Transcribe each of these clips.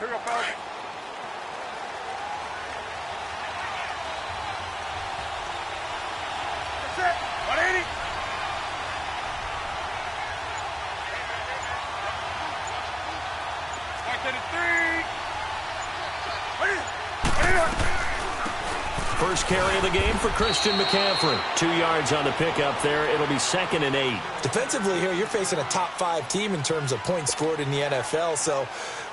Here we go, fellas. That's it. 180. First carry of the game for Christian McCaffrey. 2 yards on the pickup there. It'll be 2nd and 8. Defensively here, you're facing a top-5 team in terms of points scored in the NFL. So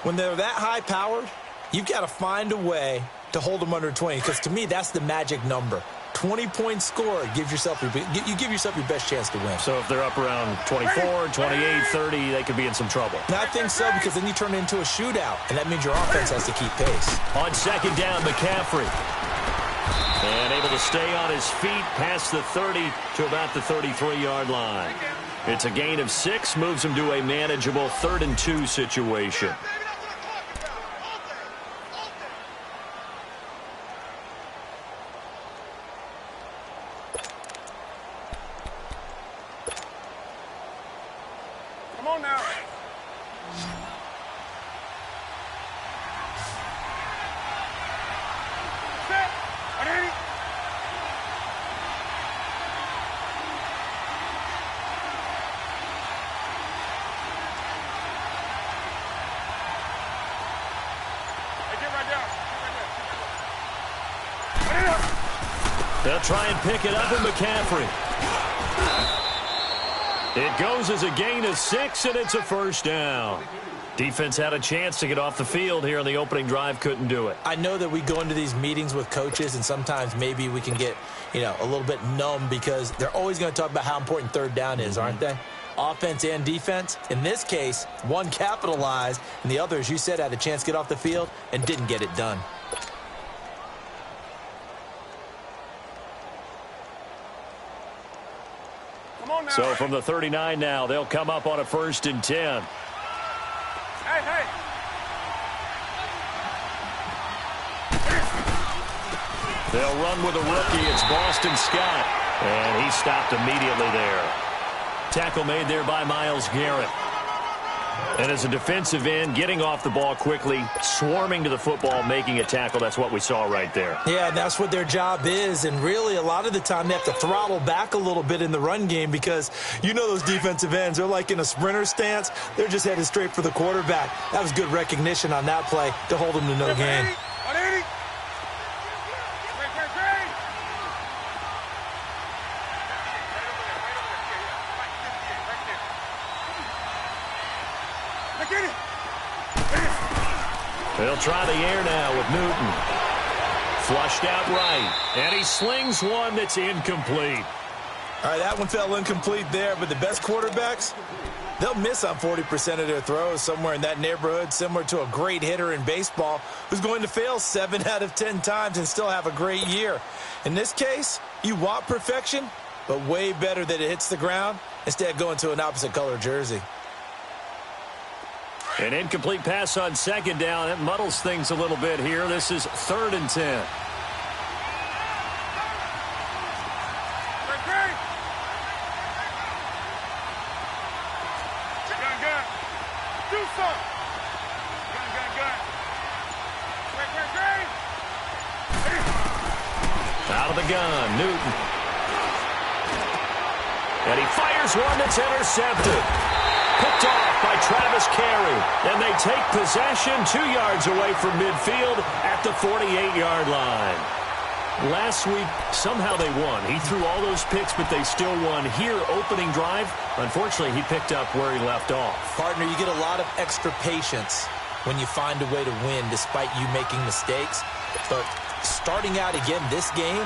when they're that high-powered, you've got to find a way to hold them under 20. Because to me, that's the magic number. 20-point score, you give yourself your best chance to win. So if they're up around 24, 28, 30, they could be in some trouble. And I think so, because then you turn it into a shootout, and that means your offense has to keep pace. On 2nd down, McCaffrey. And able to stay on his feet past the 30 to about the 33-yard line. It's a gain of 6, moves him to a manageable 3rd and 2 situation. Come on now. They'll try and pick it up with McCaffrey. It goes as a gain of 6, and it's a 1st down. Defense had a chance to get off the field here on the opening drive, couldn't do it. I know that we go into these meetings with coaches, and sometimes maybe we can get, a little bit numb because they're always going to talk about how important 3rd down is, aren't they? Offense and defense. In this case, one capitalized, and the other, as you said, had a chance to get off the field and didn't get it done. So from the 39 now, they'll come up on a 1st and 10. Hey. They'll run with a rookie. It's Boston Scott. And he stopped immediately there. Tackle made there by Myles Garrett. And as a defensive end, getting off the ball quickly, swarming to the football, making a tackle. That's what we saw right there. Yeah, that's what their job is. And really, a lot of the time, they have to throttle back a little bit in the run game because those defensive ends, they're like in a sprinter stance. They're just headed straight for the quarterback. That was good recognition on that play to hold them to no gain. 180. They'll try the air now with Newton. Flushed out right. And he slings one that's incomplete. All right, that one fell incomplete there, but the best quarterbacks, they'll miss on 40% of their throws, somewhere in that neighborhood, similar to a great hitter in baseball who's going to fail 7 out of 10 times and still have a great year. In this case, you want perfection, but way better that it hits the ground instead of going to an opposite color jersey. An incomplete pass on 2nd down. It muddles things a little bit here. This is 3rd and 10. Do something. Out of the gun, Newton. And he fires one that's intercepted. Picked off by Travis Carey. And they take possession 2 yards away from midfield at the 48-yard line. Last week, somehow they won. He threw all those picks, but they still won. Here, opening drive, unfortunately, he picked up where he left off. Partner, you get a lot of extra patience when you find a way to win despite you making mistakes. But starting out again this game,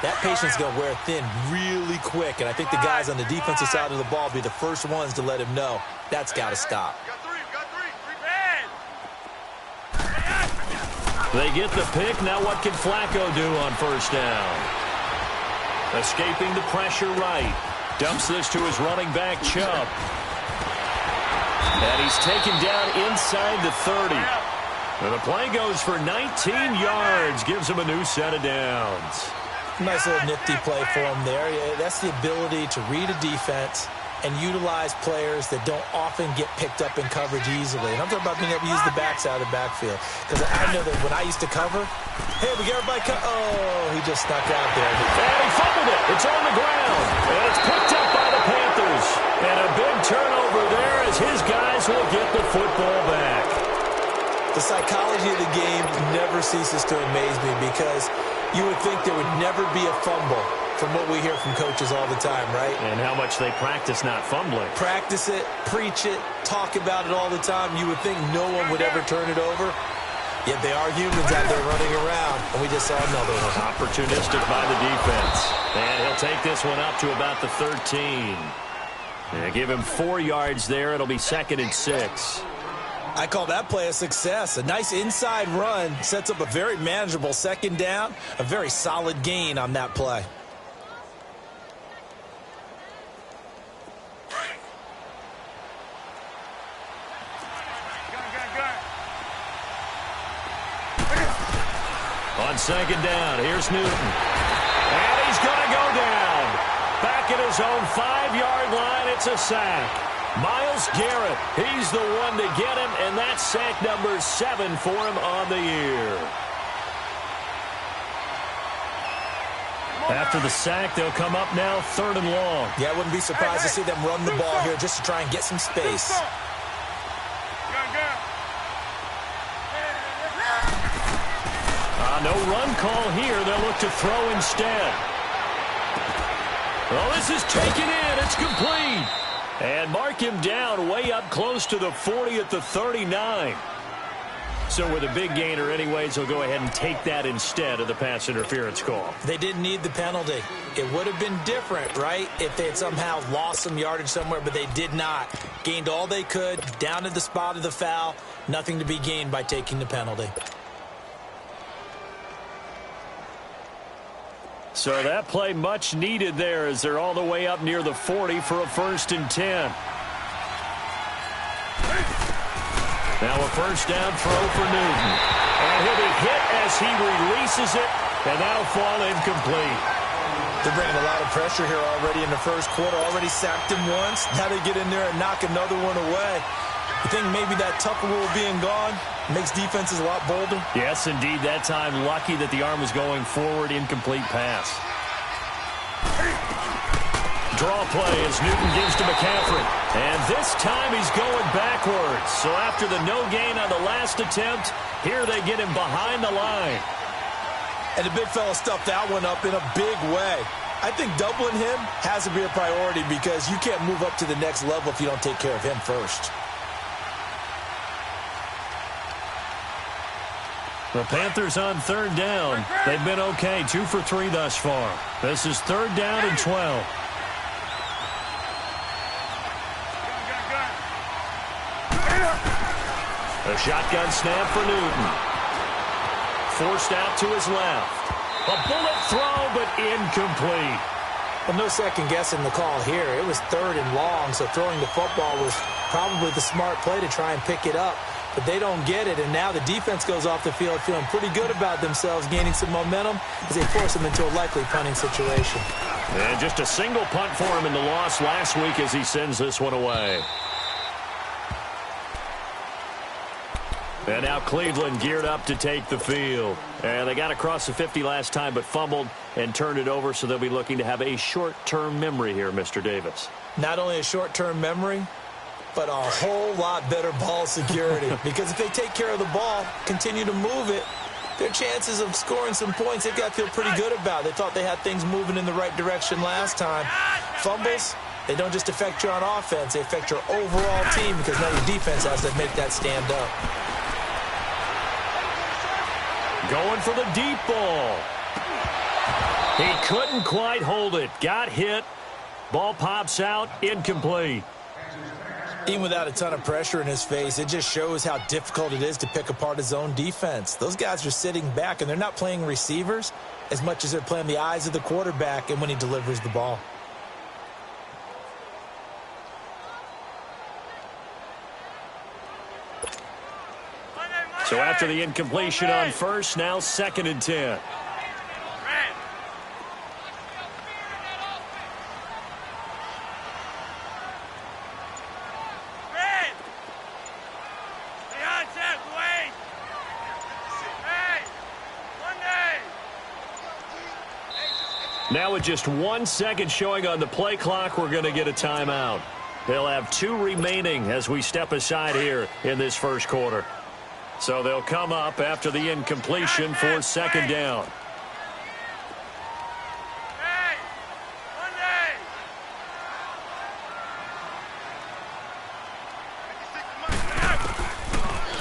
that patience is going to wear thin really quick. And I think the guys on the defensive side of the ball will be the first ones to let him know that's got to stop. They get the pick. Now what can Flacco do on 1st down? Escaping the pressure right. Dumps this to his running back, Chubb. And he's taken down inside the 30. And the play goes for 19 yards. Gives him a new set of downs. Nice little nifty play for him there. Yeah, that's the ability to read a defense and utilize players that don't often get picked up in coverage easily. And I'm talking about being able to use the backside of the backfield. Because I know that when I used to cover, hey, we get everybody oh, he just snuck out there. And he fumbled it. It's on the ground. And it's picked up by the Panthers. And a big turnover there as his guys will get the football back. The psychology of the game never ceases to amaze me because you would think there would never be a fumble from what we hear from coaches all the time, right? And how much they practice not fumbling. Practice it, preach it, talk about it all the time. You would think no one would ever turn it over. Yet they are humans out there running around, and we just saw another one. Opportunistic by the defense. And he'll take this one up to about the 13. And give him 4 yards there. It'll be 2nd and 6. I call that play a success. A nice inside run sets up a very manageable 2nd down. A very solid gain on that play. On 2nd down, here's Newton. And he's going to go down. Back at his own 5-yard line, it's a sack. Myles Garrett, he's the one to get him, and that's sack number 7 for him on the year. After the sack, they'll come up now 3rd and long. Yeah, I wouldn't be surprised to see them run the ball here just to try and get some space. No run call here. They'll look to throw instead. Well, this is taken in. It's complete. And mark him down way up close to the 40 at the 39. So with a big gainer anyways, they'll go ahead and take that instead of the pass interference call. They didn't need the penalty. It would have been different, right, if they had somehow lost some yardage somewhere, but they did not. Gained all they could, down at the spot of the foul. Nothing to be gained by taking the penalty. So that play much needed there as they're all the way up near the 40 for a 1st and 10. Now a 1st down throw for Newton. And he'll be hit as he releases it, and that'll fall incomplete. They're bringing a lot of pressure here already in the 1st quarter. Already sacked him once. Now they get in there and knock another one away. You think maybe that Tucker rule being gone makes defenses a lot bolder? Yes, indeed. That time, lucky that the arm was going forward. Incomplete pass. Draw play as Newton gives to McCaffrey. And this time he's going backwards. So after the no gain on the last attempt, here they get him behind the line. And the big fella stuffed that one up in a big way. I think doubling him has to be a priority because you can't move up to the next level if you don't take care of him first. The Panthers on 3rd down. They've been okay, 2 for 3 thus far. This is 3rd down and 12. A shotgun snap for Newton. Forced out to his left. A bullet throw, but incomplete. Well, no second guessing the call here. It was 3rd and long, so throwing the football was probably the smart play to try and pick it up. But they don't get it, and now the defense goes off the field feeling pretty good about themselves, gaining some momentum as they force them into a likely punting situation. And just a single punt for him in the loss last week as he sends this one away. And now Cleveland geared up to take the field. And they got across the 50 last time but fumbled and turned it over, so they'll be looking to have a short-term memory here, Mr. Davis. Not only a short-term memory, but a whole lot better ball security. Because if they take care of the ball, continue to move it, their chances of scoring some points, they've got to feel pretty good about. They thought they had things moving in the right direction last time. Fumbles, they don't just affect you on offense. They affect your overall team because now your defense has to make that stand up. Going for the deep ball. He couldn't quite hold it. Got hit. Ball pops out. Incomplete. Even without a ton of pressure in his face, it just shows how difficult it is to pick apart his own defense. Those guys are sitting back, and they're not playing receivers as much as they're playing the eyes of the quarterback and when he delivers the ball. So after the incompletion on 1st, now 2nd and 10. Now with just 1 second showing on the play clock, we're going to get a timeout. They'll have 2 remaining as we step aside here in this first quarter. So they'll come up after the incompletion for second down.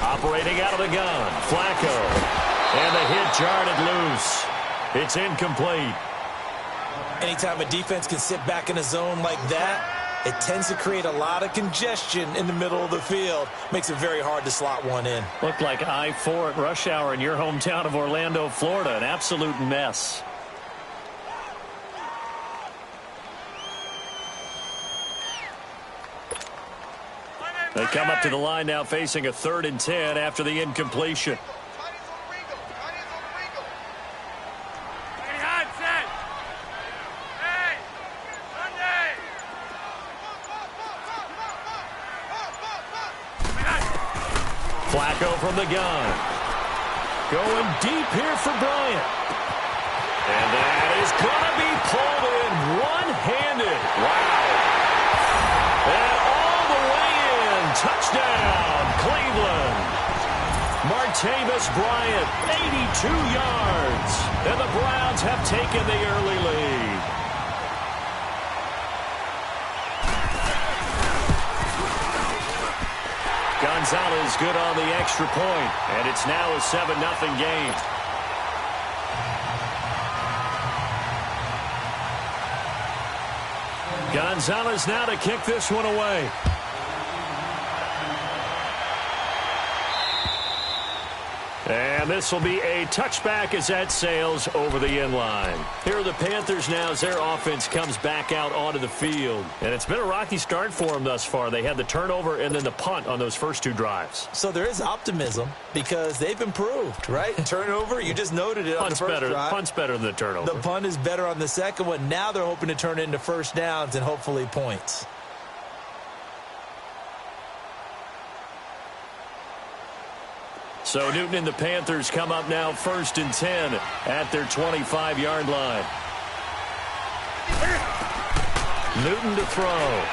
Operating out of the gun, Flacco. And the hit jarred it loose. It's incomplete. Anytime a defense can sit back in a zone like that, it tends to create a lot of congestion in the middle of the field. Makes it very hard to slot one in. Looked like I-4 at rush hour in your hometown of Orlando, Florida. An absolute mess. They come up to the line now facing a 3rd and 10 after the incompletion. Flacco from the gun. Going deep here for Bryant. And that is going to be pulled in one-handed. Wow. And all the way in. Touchdown, Cleveland. Martavis Bryant, 82 yards. And the Browns have taken the early lead. Gonzalez good on the extra point, and it's now a 7-0 game. Gonzalez now to kick this one away. And this will be a touchback as that sails over the end line. Here are the Panthers now as their offense comes back out onto the field. And it's been a rocky start for them thus far. They had the turnover and then the punt on those first 2 drives. So there is optimism because they've improved, right? Turnover, you just noted it on the first drive. Punt's better than the turnover. The punt is better on the second one. Now they're hoping to turn it into first downs and hopefully points. So Newton and the Panthers come up now 1st and 10 at their 25-yard line. Newton to throw.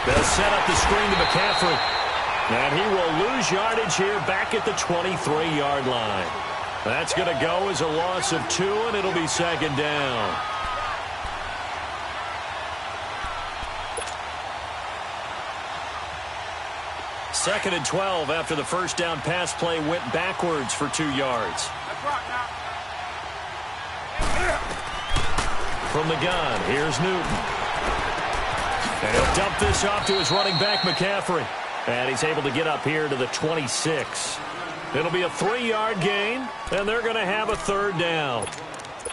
They'll set up the screen to McCaffrey. And he will lose yardage here back at the 23-yard line. That's going to go as a loss of 2, and it'll be second down. Second and 12 after the first down pass play went backwards for 2 yards. From the gun, here's Newton. And he'll dump this off to his running back, McCaffrey. And he's able to get up here to the 26. It'll be a 3-yard gain, and they're going to have a 3rd down.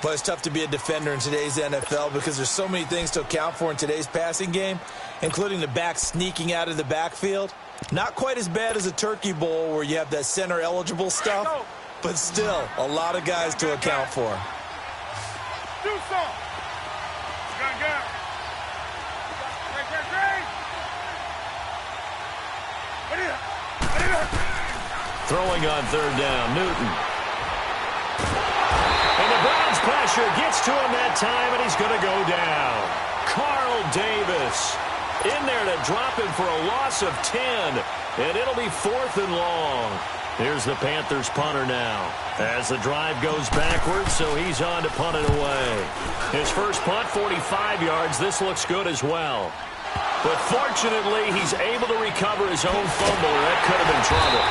Well, it's tough to be a defender in today's NFL because there's so many things to account for in today's passing game, including the back sneaking out of the backfield. Not quite as bad as a Turkey Bowl where you have that center-eligible stuff, but still a lot of guys to account for. Do something. Gun. Throwing on 3rd down, Newton. And the Browns pressure gets to him that time, and he's going to go down. Carl Davis in there to drop him for a loss of 10, and it'll be 4th and long. Here's the Panthers punter now as the drive goes backwards, so he's on to punt it away. His first punt, 45 yards. This looks good as well. But fortunately, he's able to recover his own fumble, or that could have been trouble.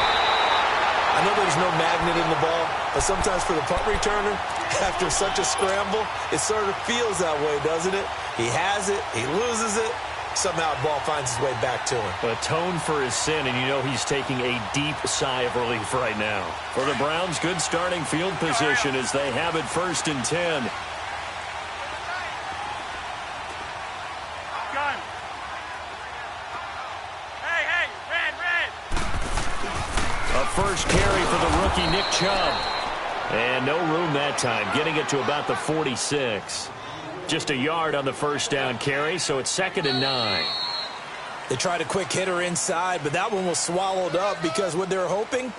I know there's no magnet in the ball, but sometimes for the punt returner, after such a scramble, it sort of feels that way, doesn't it? He has it, he loses it. Somehow the ball finds its way back to him. Atone for his sin, and you know he's taking a deep sigh of relief right now. For the Browns, good starting field position as they have it 1st and 10. A first carry for the rookie Nick Chubb. And no room that time, getting it to about the 46. Just a yard on the first down carry, so it's 2nd and 9. They tried a quick hitter inside, but that one was swallowed up because what they're hoping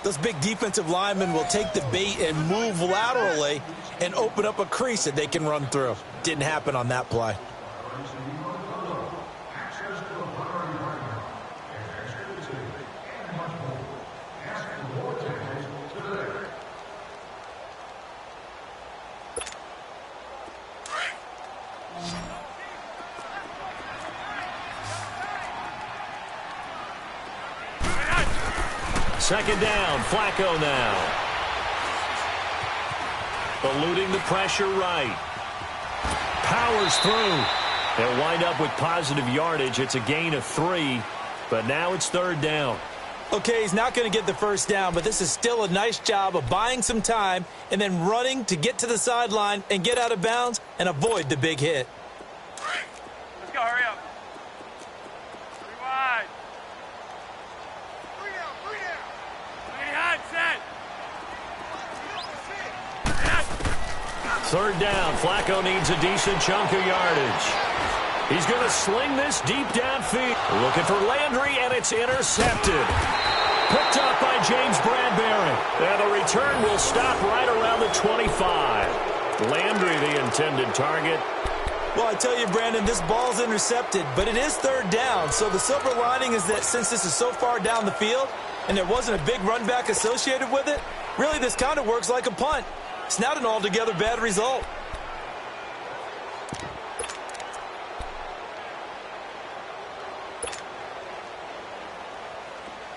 Those big defensive linemen will take the bait and move laterally and open up a crease that they can run through. Didn't happen on that play. Second down, Flacco now. Eluding the pressure right. Powers through. They'll wind up with positive yardage. It's a gain of 3, but now it's third down. Okay, he's not going to get the first down, but this is still a nice job of buying some time and then running to get to the sideline and get out of bounds and avoid the big hit. Let's go, hurry up. 3 wide. 3 down, 3 down. 3 hot, set. Third down, Flacco needs a decent chunk of yardage. He's going to sling this deep downfield. Looking for Landry, and it's intercepted. Picked up by James Bradbury. And the return will stop right around the 25. Landry, the intended target. Well, I tell you, Brandon, this ball's intercepted, but it is third down. So the silver lining is that since this is so far down the field and there wasn't a big run back associated with it, really this kind of works like a punt. It's not an altogether bad result.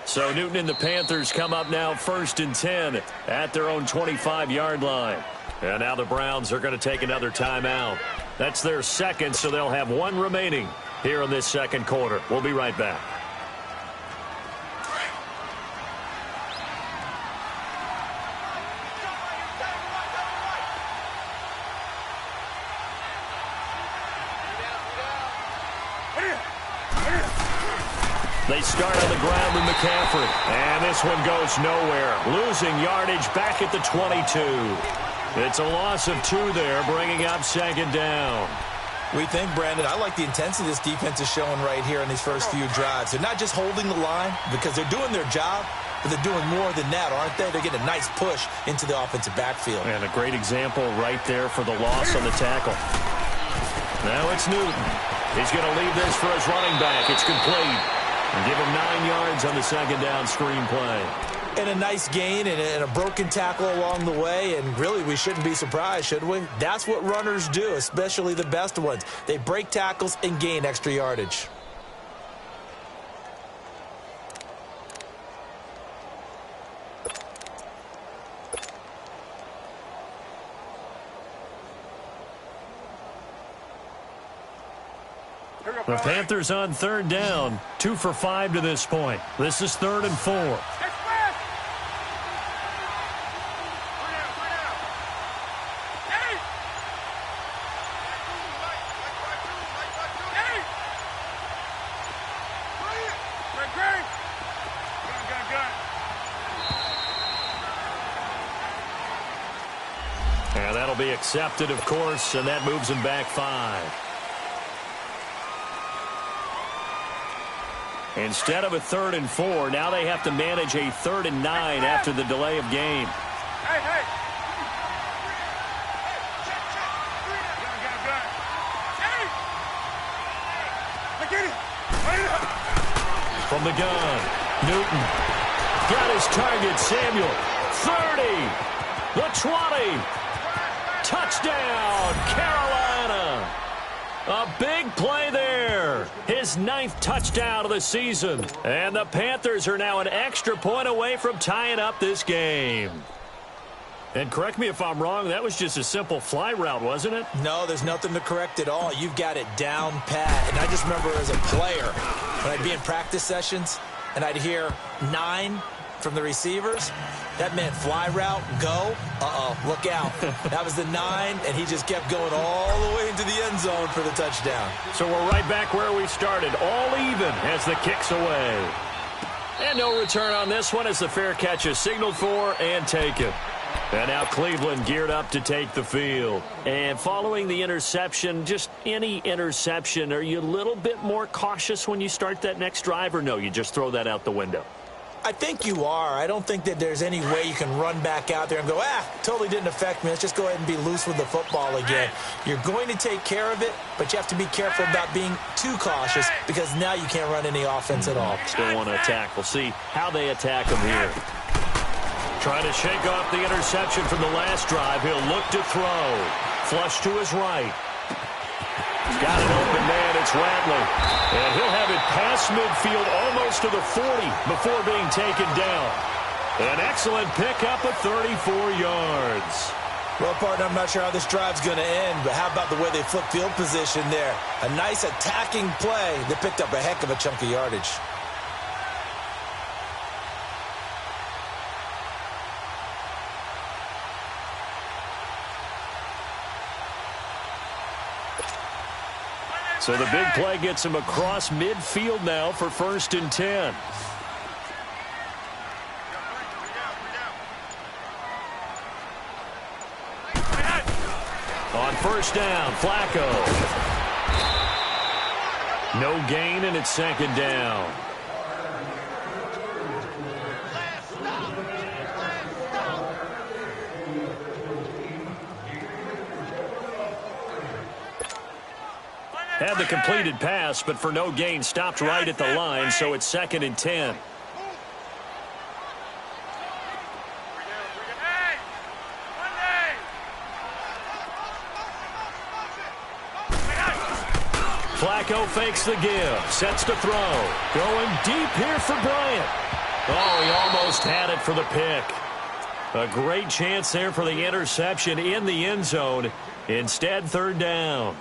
So Newton and the Panthers come up now 1st and 10 at their own 25-yard line. And now the Browns are going to take another timeout. That's their second, so they'll have 1 remaining here in this second quarter. We'll be right back. They start on the ground with McCaffrey. And this one goes nowhere. Losing yardage back at the 22. It's a loss of 2 there, bringing up second down. We think, Brandon, I like the intensity this defense is showing right here in these first few drives. They're not just holding the line because they're doing their job, but they're doing more than that, aren't they? They're getting a nice push into the offensive backfield. And a great example right there for the loss on the tackle. Now it's Newton. He's going to leave this for his running back. It's complete. And give him 9 yards on the second down screen play. And a nice gain and a broken tackle along the way. And really, we shouldn't be surprised, should we? That's what runners do, especially the best ones. They break tackles and gain extra yardage. The Panthers on third down, 2 for 5 to this point. This is 3rd and 4. And that'll be accepted, of course, and that moves him back 5. Instead of a 3rd and 4, now they have to manage a 3rd and 9 after the delay of game. From the gun, Newton got his target, Samuel. 30, the 20, touchdown, Carolina. A big play there. His 9th touchdown of the season. And the Panthers are now an extra point away from tying up this game. And correct me if I'm wrong, that was just a simple fly route, wasn't it? No, there's nothing to correct at all. You've got it down pat. And I just remember as a player, when I'd be in practice sessions and I'd hear 9 from the receivers, that meant fly route, go, look out. That was the 9, and he just kept going all the way into the end zone for the touchdown. So we're right back where we started, all even as the kick's away. And no return on this one as the fair catch is signaled for and taken. And now Cleveland geared up to take the field. And following the interception, just any interception, are you a little bit more cautious when you start that next drive, or no, you just throw that out the window? I think you are. I don't think that there's any way you can run back out there and go, totally didn't affect me. Let's just go ahead and be loose with the football again. You're going to take care of it, but you have to be careful about being too cautious because now you can't run any offense at all. Still want to attack. We'll see how they attack him here. Trying to shake off the interception from the last drive. He'll look to throw. Flush to his right. He's got an open man. It's Rattler. And he'll have it past midfield almost to the 40 before being taken down. An excellent pickup of 34 yards. Well, partner, I'm not sure how this drive's going to end, but how about the way they flip field position there? A nice attacking play that picked up a heck of a chunk of yardage. So the big play gets him across midfield now for 1st and 10. On 1st down, Flacco. No gain, and it's 2nd down. Had the completed pass, but for no gain, stopped right at the line, so it's 2nd and 10. Flacco fakes the give, sets to throw. Going deep here for Bryant. Oh, he almost had it for the pick. A great chance there for the interception in the end zone. Instead, 3rd down.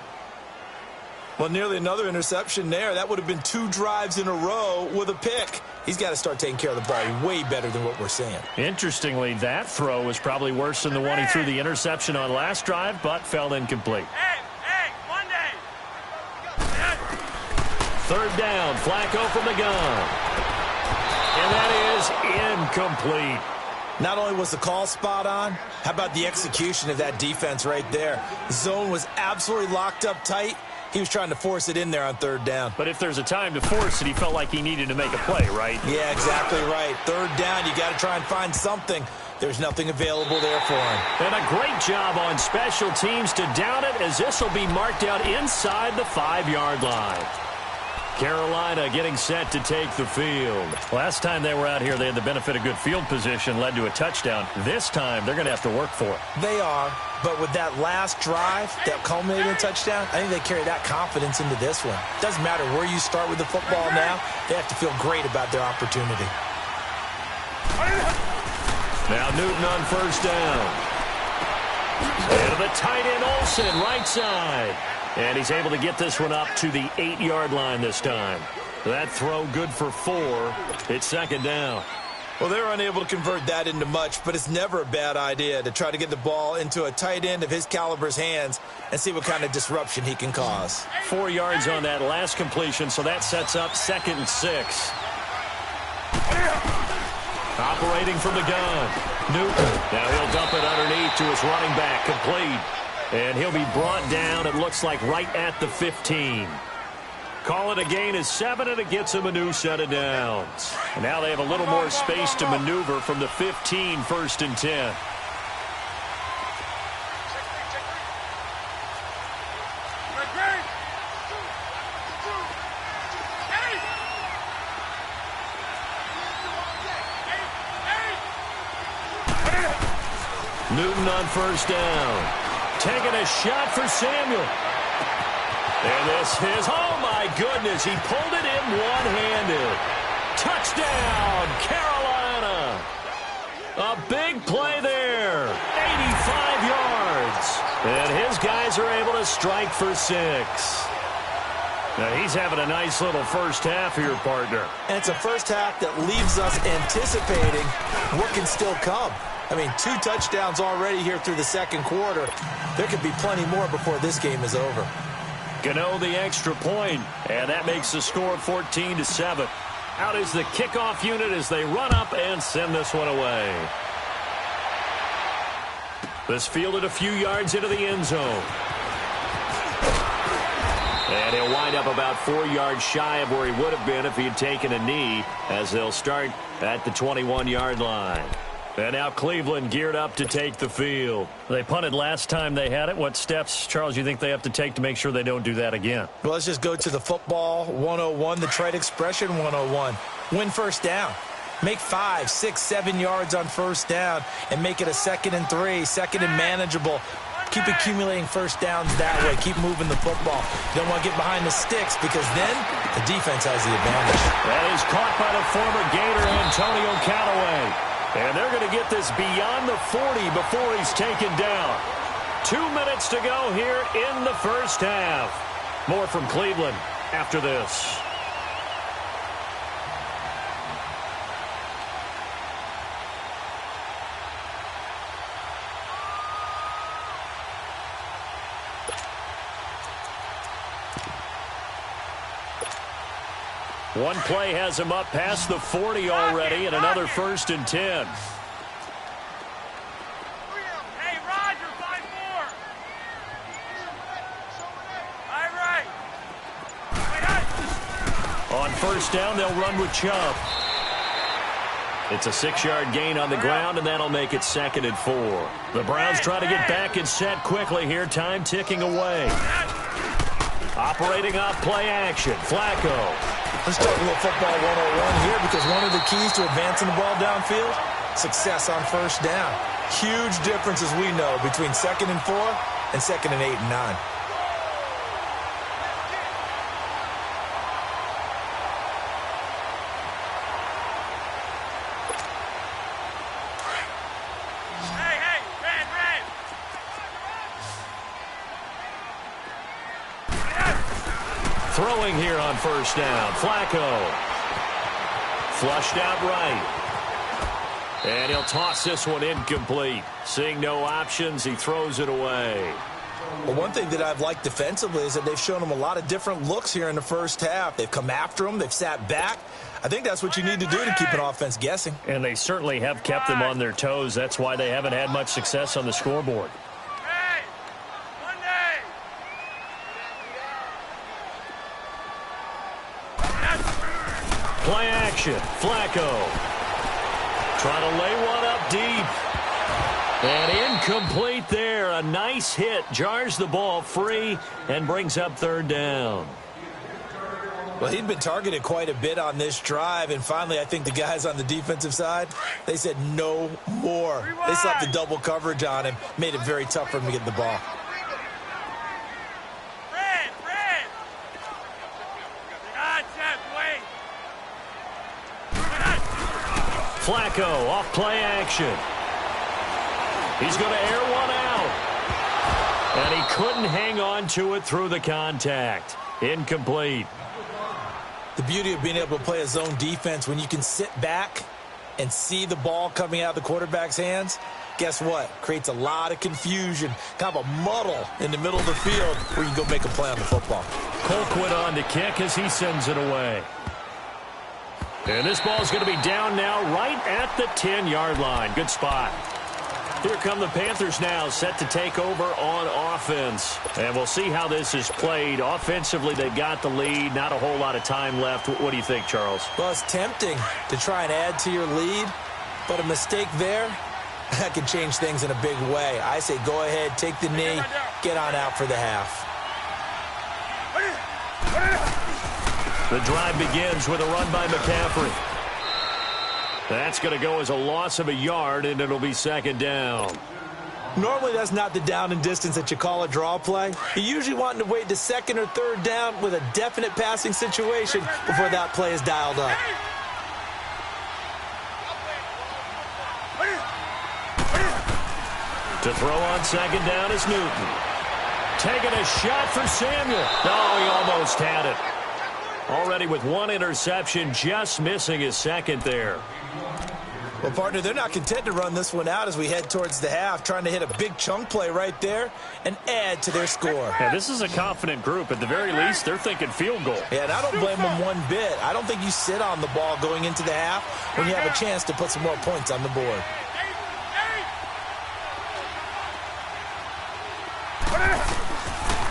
Well, nearly another interception there. That would have been 2 drives in a row with a pick. He's got to start taking care of the ball way better than what we're seeing. Interestingly, that throw was probably worse than the one he threw the interception on last drive, but fell incomplete. Monday. 3rd down, Flacco from the gun. And that is incomplete. Not only was the call spot on, how about the execution of that defense right there? The zone was absolutely locked up tight. He was trying to force it in there on 3rd down. But if there's a time to force it, he felt like he needed to make a play, right? Yeah, exactly right. 3rd down, you got to try and find something. There's nothing available there for him. And a great job on special teams to down it, as this will be marked out inside the 5-yard line. Carolina getting set to take the field. Last time they were out here, they had the benefit of good field position, led to a touchdown. This time, they're going to have to work for it. They are, but with that last drive that culminated in a touchdown, I think they carry that confidence into this one. Doesn't matter where you start with the football now, they have to feel great about their opportunity. Now Newton on 1st down. And the tight end Olsen, right side. And he's able to get this one up to the 8-yard line this time. That throw good for 4. It's 2nd down. Well, they're unable to convert that into much, but it's never a bad idea to try to get the ball into a tight end of his caliber's hands and see what kind of disruption he can cause. 4 yards on that last completion, so that sets up 2nd and 6. Operating from the gun. Newton. Now he'll dump it underneath to his running back. Complete. And he'll be brought down, it looks like, right at the 15. Call it a gain of 7, and it gets him a new set of downs. And now they have a little more space to maneuver from the 15, 1st and 10. Newton on 1st down. Taking a shot for Samuel. And this is, oh my goodness, he pulled it in one-handed. Touchdown, Carolina. A big play there. 85 yards. And his guys are able to strike for 6. Now he's having a nice little first half here, partner. And it's a first half that leaves us anticipating what can still come. I mean, 2 touchdowns already here through the 2nd quarter. There could be plenty more before this game is over. Gano the extra point, and that makes the score 14-7. Out is the kickoff unit as they run up and send this one away. This fielded a few yards into the end zone. And he'll wind up about 4 yards shy of where he would have been if he had taken a knee, as they'll start at the 21-yard line. And now Cleveland geared up to take the field. They punted last time they had it. What steps, Charles, you think they have to take to make sure they don't do that again? Well, let's just go to the football 101, the trade expression 101. Win first down. Make 5, 6, 7 yards on first down and make it a 2nd and 3, 2nd and manageable. Keep accumulating first downs that way. Keep moving the football. You don't want to get behind the sticks because then the defense has the advantage. That is caught by the former Gator, Antonio Callaway. And they're going to get this beyond the 40 before he's taken down. 2 minutes to go here in the first half. More from Cleveland after this. One play has him up past the 40 already, and another 1st and 10. Hey, Roger, 5-4. All right. On first down, they'll run with Chubb. It's a 6-yard gain on the ground, and that'll make it 2nd and 4. The Browns try to get back and set quickly here. Time ticking away. Operating off play action. Flacco. Let's talk a little football 101 here because one of the keys to advancing the ball downfield, success on first down. Huge difference, as we know, between 2nd and 4 and 2nd and 8 and 9. Throwing here on first down. Flacco. Flushed out right. And he'll toss this one incomplete. Seeing no options, he throws it away. Well, one thing that I've liked defensively is that they've shown him a lot of different looks here in the first half. They've come after him. They've sat back. I think that's what you need to do to keep an offense guessing. And they certainly have kept them on their toes. That's why they haven't had much success on the scoreboard. Play action. Flacco. Trying to lay one up deep. And incomplete there. A nice hit. Jars the ball free and brings up 3rd down. Well, he'd been targeted quite a bit on this drive, and finally I think the guys on the defensive side, they said no more. They slapped the double coverage on him, made it very tough for him to get the ball. Flacco off play action. He's going to air one out. And he couldn't hang on to it through the contact. Incomplete. The beauty of being able to play a zone defense when you can sit back and see the ball coming out of the quarterback's hands, guess what? Creates a lot of confusion, kind of a muddle in the middle of the field where you can go make a play on the football. Colquitt on to kick as he sends it away. And this ball's going to be down now right at the 10-yard line. Good spot. Here come the Panthers now, set to take over on offense. And we'll see how this is played. Offensively, they've got the lead. Not a whole lot of time left. What do you think, Charles? Well, it's tempting to try and add to your lead, but a mistake there, that can change things in a big way. I say go ahead, take the knee, get on out for the half. The drive begins with a run by McCaffrey. That's going to go as a loss of a yard, and it'll be 2nd down. Normally, that's not the down and distance that you call a draw play. You're usually wanting to wait to 2nd or 3rd down with a definite passing situation before that play is dialed up. To throw on 2nd down is Newton. Taking a shot for Samuel. No, he almost had it. Already with one interception, just missing his 2nd there. Well, partner, they're not content to run this one out as we head towards the half, trying to hit a big chunk play right there and add to their score. Yeah, this is a confident group. At the very least, they're thinking field goal. Yeah, and I don't blame them one bit. I don't think you sit on the ball going into the half when you have a chance to put some more points on the board.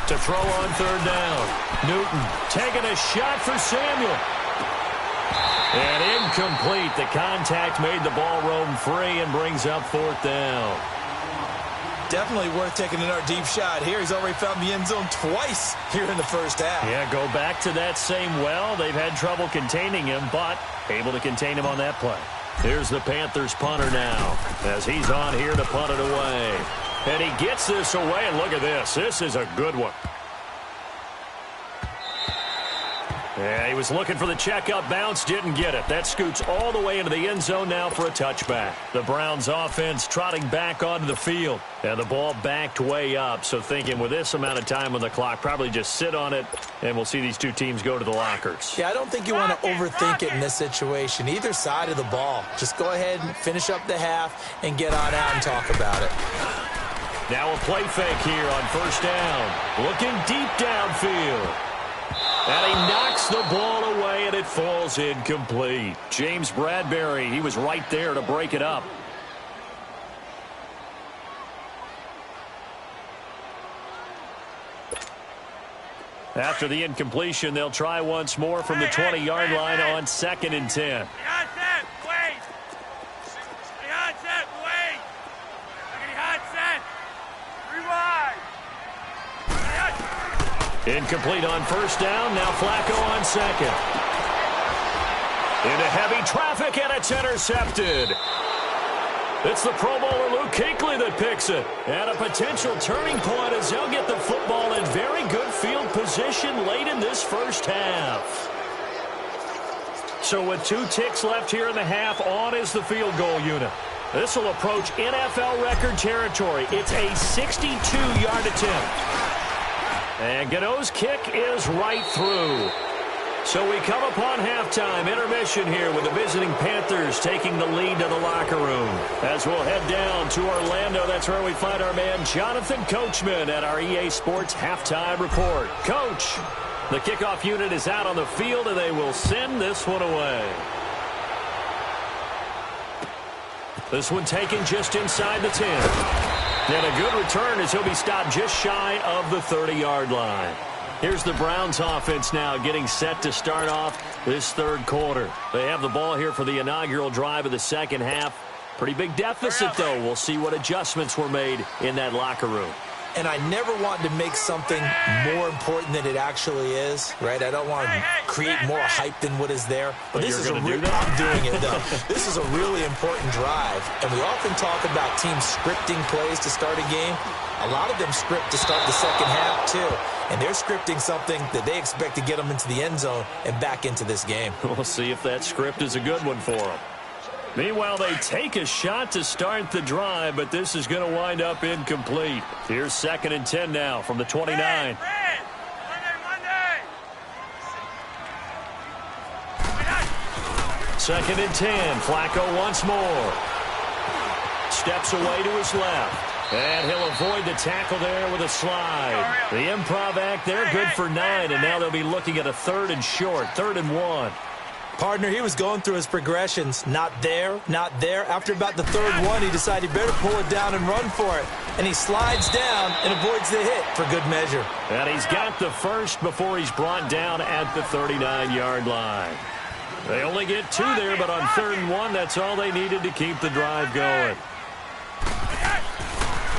To throw on third down. Newton taking a shot for Samuel. And incomplete. The contact made the ball roam free and brings up fourth down. Definitely worth taking another deep shot here. He's already found the end zone twice here in the first half. Yeah, go back to that same well. They've had trouble containing him, but able to contain him on that play. Here's the Panthers punter now as he's on here to punt it away. And he gets this away, and look at this. This is a good one. Yeah, he was looking for the checkup bounce, didn't get it. That scoots all the way into the end zone now for a touchback. The Browns offense trotting back onto the field. And the ball backed way up, so thinking with this amount of time on the clock, probably just sit on it, and we'll see these two teams go to the lockers. Yeah, I don't think you want to overthink it in this situation. Either side of the ball. Just go ahead and finish up the half and get on out and talk about it. Now a play fake here on first down. Looking deep downfield. And he knocks the ball away, and it falls incomplete. James Bradbury, he was right there to break it up. After the incompletion, they'll try once more from the 20-yard line on 2nd and 10. Incomplete on first down. Now Flacco on second. Into heavy traffic, and it's intercepted. It's the Pro Bowler Luke Kuechly that picks it. And a potential turning point as they'll get the football in very good field position late in this first half. So with 2 ticks left here in the half, on is the field goal unit. This will approach NFL record territory. It's a 62-yard attempt. And Gano's kick is right through. So we come upon halftime intermission here with the visiting Panthers taking the lead to the locker room. As we'll head down to Orlando, that's where we find our man Jonathan Coachman at our EA Sports Halftime Report. Coach, the kickoff unit is out on the field, and they will send this one away. This one taken just inside the 10. And a good return as he'll be stopped just shy of the 30-yard line. Here's the Browns offense now getting set to start off this third quarter. They have the ball here for the inaugural drive of the second half. Pretty big deficit, though. We'll see what adjustments were made in that locker room. And I never want to make something more important than it actually is, right? I don't want to create more hype than what is there. But this is I'm doing it, though. This is a really important drive. And we often talk about teams scripting plays to start a game. A lot of them script to start the second half, too. And they're scripting something that they expect to get them into the end zone and back into this game. We'll see if that script is a good one for them. Meanwhile, they take a shot to start the drive, but this is going to wind up incomplete. Here's 2nd and 10 now from the 29. Monday. 2nd and 10. Flacco once more. Steps away to his left. And he'll avoid the tackle there with a slide. The improv act there, good for 9, and now they'll be looking at a 3rd and short, 3rd and 1. Partner, he was going through his progressions. Not there, not there. After about the 3rd one, he decided he better pull it down and run for it. And he slides down and avoids the hit for good measure. And he's got the first before he's brought down at the 39-yard line. They only get 2 there, but on 3rd and 1, that's all they needed to keep the drive going.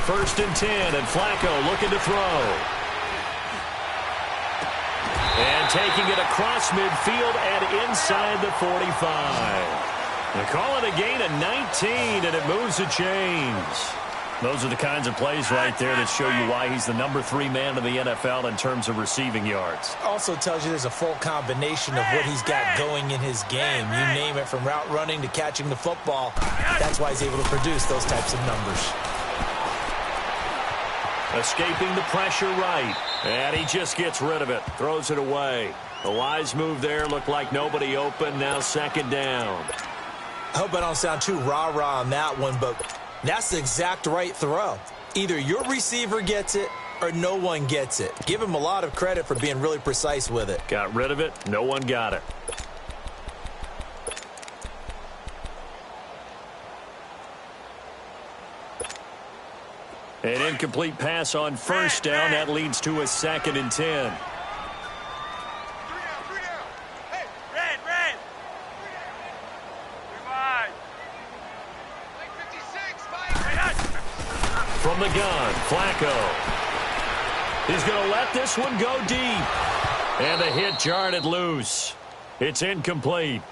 1st and 10, and Flacco looking to throw. And taking it across midfield and inside the 45. They call it a gain of 19, and it moves the chains. Those are the kinds of plays right there that show you why he's the number 3 man in the NFL in terms of receiving yards. Also tells you there's a full combination of what he's got going in his game. You name it, from route running to catching the football. That's why he's able to produce those types of numbers. Escaping the pressure right. And he just gets rid of it. Throws it away. A wise move there. Looked like nobody open. Now 2nd down. I hope I don't sound too rah-rah on that one, but that's the exact right throw. Either your receiver gets it or no one gets it. Give him a lot of credit for being really precise with it. Got rid of it. No one got it. An incomplete pass on first down. That leads to a 2nd and 10. Red. From the gun, Flacco. He's going to let this one go deep. And the hit jarred it loose. It's incomplete.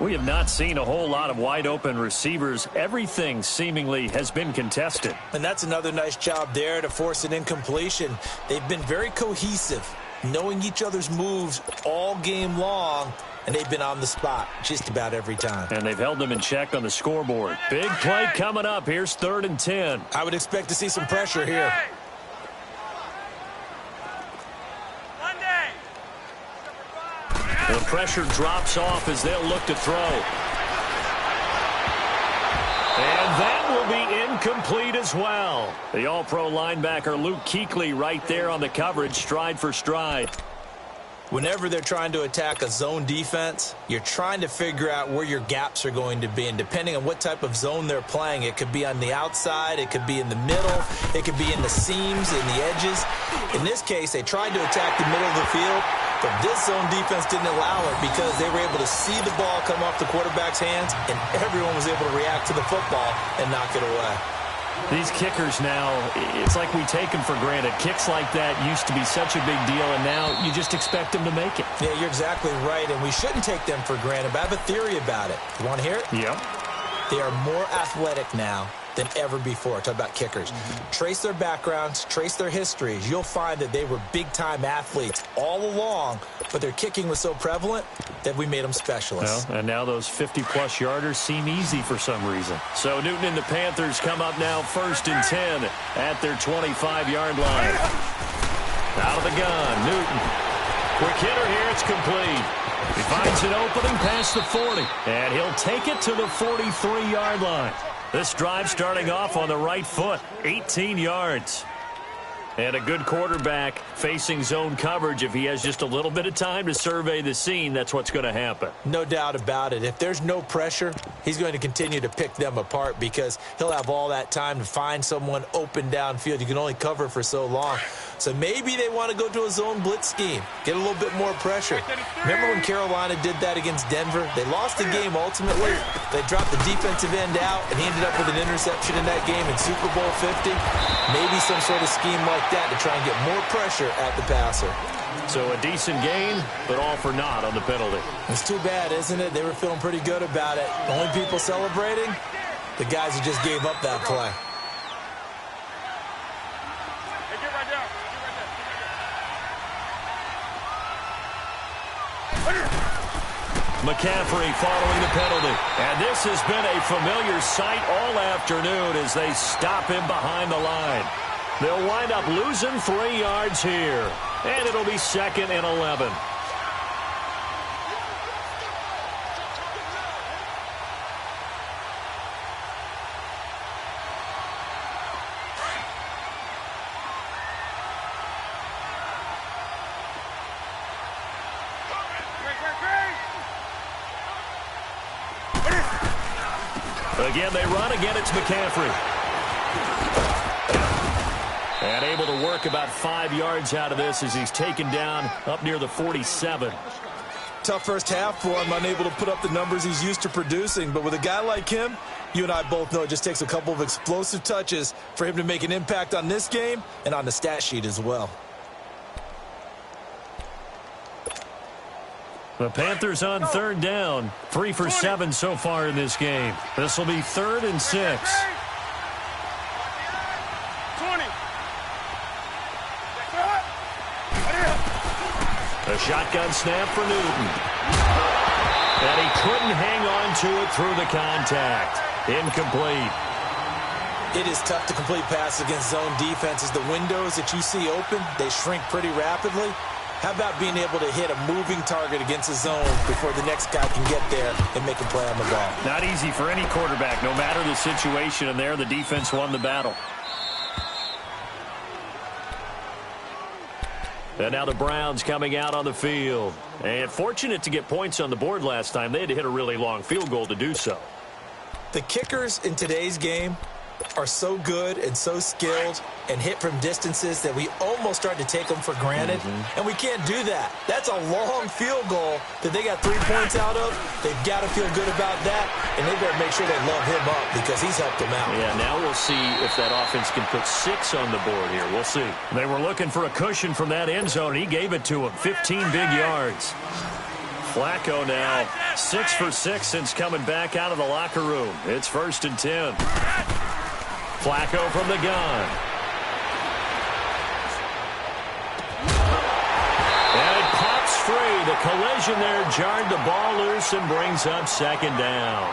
We have not seen a whole lot of wide-open receivers. Everything seemingly has been contested. And that's another nice job there to force an incompletion. They've been very cohesive, knowing each other's moves all game long, and they've been on the spot just about every time. And they've held them in check on the scoreboard. Big play coming up. Here's 3rd and 10. I would expect to see some pressure here. The pressure drops off as they'll look to throw. And that will be incomplete as well. The All-Pro linebacker Luke Kuechly right there on the coverage, stride for stride. Whenever they're trying to attack a zone defense, you're trying to figure out where your gaps are going to be. And depending on what type of zone they're playing, it could be on the outside, it could be in the middle, it could be in the seams, in the edges. In this case, they tried to attack the middle of the field, but this zone defense didn't allow it because they were able to see the ball come off the quarterback's hands, and everyone was able to react to the football and knock it away. These kickers now, it's like we take them for granted. Kicks like that used to be such a big deal, and now you just expect them to make it. Yeah, you're exactly right, and we shouldn't take them for granted, but I have a theory about it. You want to hear it? Yep. They are more athletic now than ever before. Talk about kickers. Trace their backgrounds, trace their histories. You'll find that they were big-time athletes all along, but their kicking was so prevalent that we made them specialists. Well, and now those 50-plus yarders seem easy for some reason. So Newton and the Panthers come up now 1st and 10 at their 25-yard line. Out of the gun, Newton. Quick hitter here, it's complete. He finds an opening past the 40, and he'll take it to the 43-yard line. This drive starting off on the right foot, 18 yards. And a good quarterback facing zone coverage. If he has just a little bit of time to survey the scene, that's what's going to happen. No doubt about it. If there's no pressure, he's going to continue to pick them apart because he'll have all that time to find someone open downfield. You can only cover for so long. So maybe they want to go to a zone blitz scheme, get a little bit more pressure. Remember when Carolina did that against Denver? They lost the game ultimately. They dropped the defensive end out, and he ended up with an interception in that game in Super Bowl 50. Maybe some sort of scheme like that to try and get more pressure at the passer. So a decent gain, but all for naught on the penalty. It's too bad, isn't it? They were feeling pretty good about it. The only people celebrating, the guys who just gave up that play. McCaffrey following the penalty. And this has been a familiar sight all afternoon as they stop him behind the line. They'll wind up losing 3 yards here. And it'll be 2nd and 11. Again, they run. Again, it's McCaffrey. And able to work about 5 yards out of this as he's taken down up near the 47. Tough first half for him, unable to put up the numbers he's used to producing. But with a guy like him, you and I both know it just takes a couple of explosive touches for him to make an impact on this game and on the stat sheet as well. The Panthers on 3rd down. 3 for 7 so far in this game. This will be 3rd and 6. 20. A shotgun snap for Newton. And he couldn't hang on to it through the contact. Incomplete. It is tough to complete passes against zone defenses. The windows that you see open, they shrink pretty rapidly. How about being able to hit a moving target against a zone before the next guy can get there and make a play on the ball? Not easy for any quarterback, no matter the situation, and there the defense won the battle. And now the Browns coming out on the field. And fortunate to get points on the board last time. They had to hit a really long field goal to do so. The kickers in today's game are so good and so skilled and hit from distances that we almost start to take them for granted, and we can't do that. That's a long field goal that they got 3 points out of. They've got to feel good about that, and they better make sure they love him up because he's helped them out. Yeah, now we'll see if that offense can put 6 on the board here. We'll see. They were looking for a cushion from that end zone. He gave it to him. 15 big yards. Flacco now 6 for 6 since coming back out of the locker room. It's 1st and 10. Flacco from the gun. And it pops free. The collision there jarred the ball loose and brings up 2nd down.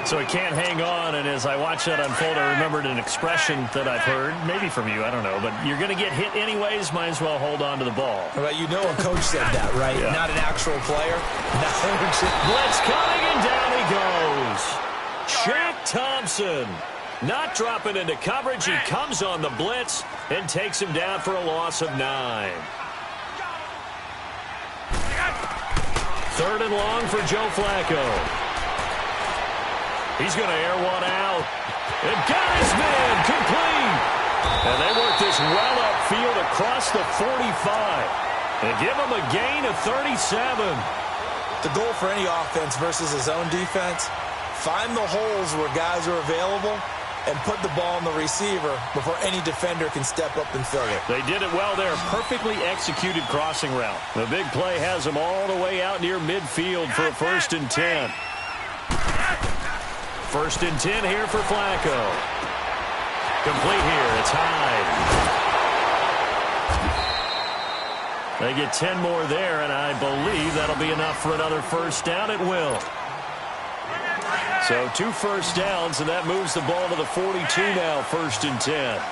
So he can't hang on, and as I watched that unfold, I remembered an expression that I've heard, maybe from you, I don't know, but you're going to get hit anyways, might as well hold on to the ball. Well, you know a coach said that, right? Yeah. Not an actual player. Blitz coming, and down he goes. Shaq Thompson not dropping into coverage. He comes on the blitz and takes him down for a loss of 9. 3rd and long for Joe Flacco. He's going to air one out. And got his man complete. And they work this well upfield across the 45. And give him a gain of 37. The goal for any offense versus his own defense, find the holes where guys are available and put the ball on the receiver before any defender can step up and fill it. They did it well there. Perfectly executed crossing route. The big play has them all the way out near midfield for a 1st and 10. 1st and 10 here for Flacco. Complete here. It's Hyde. They get 10 more there, and I believe that'll be enough for another 1st down. It will. So 2 first downs, and that moves the ball to the 42 now, 1st and 10.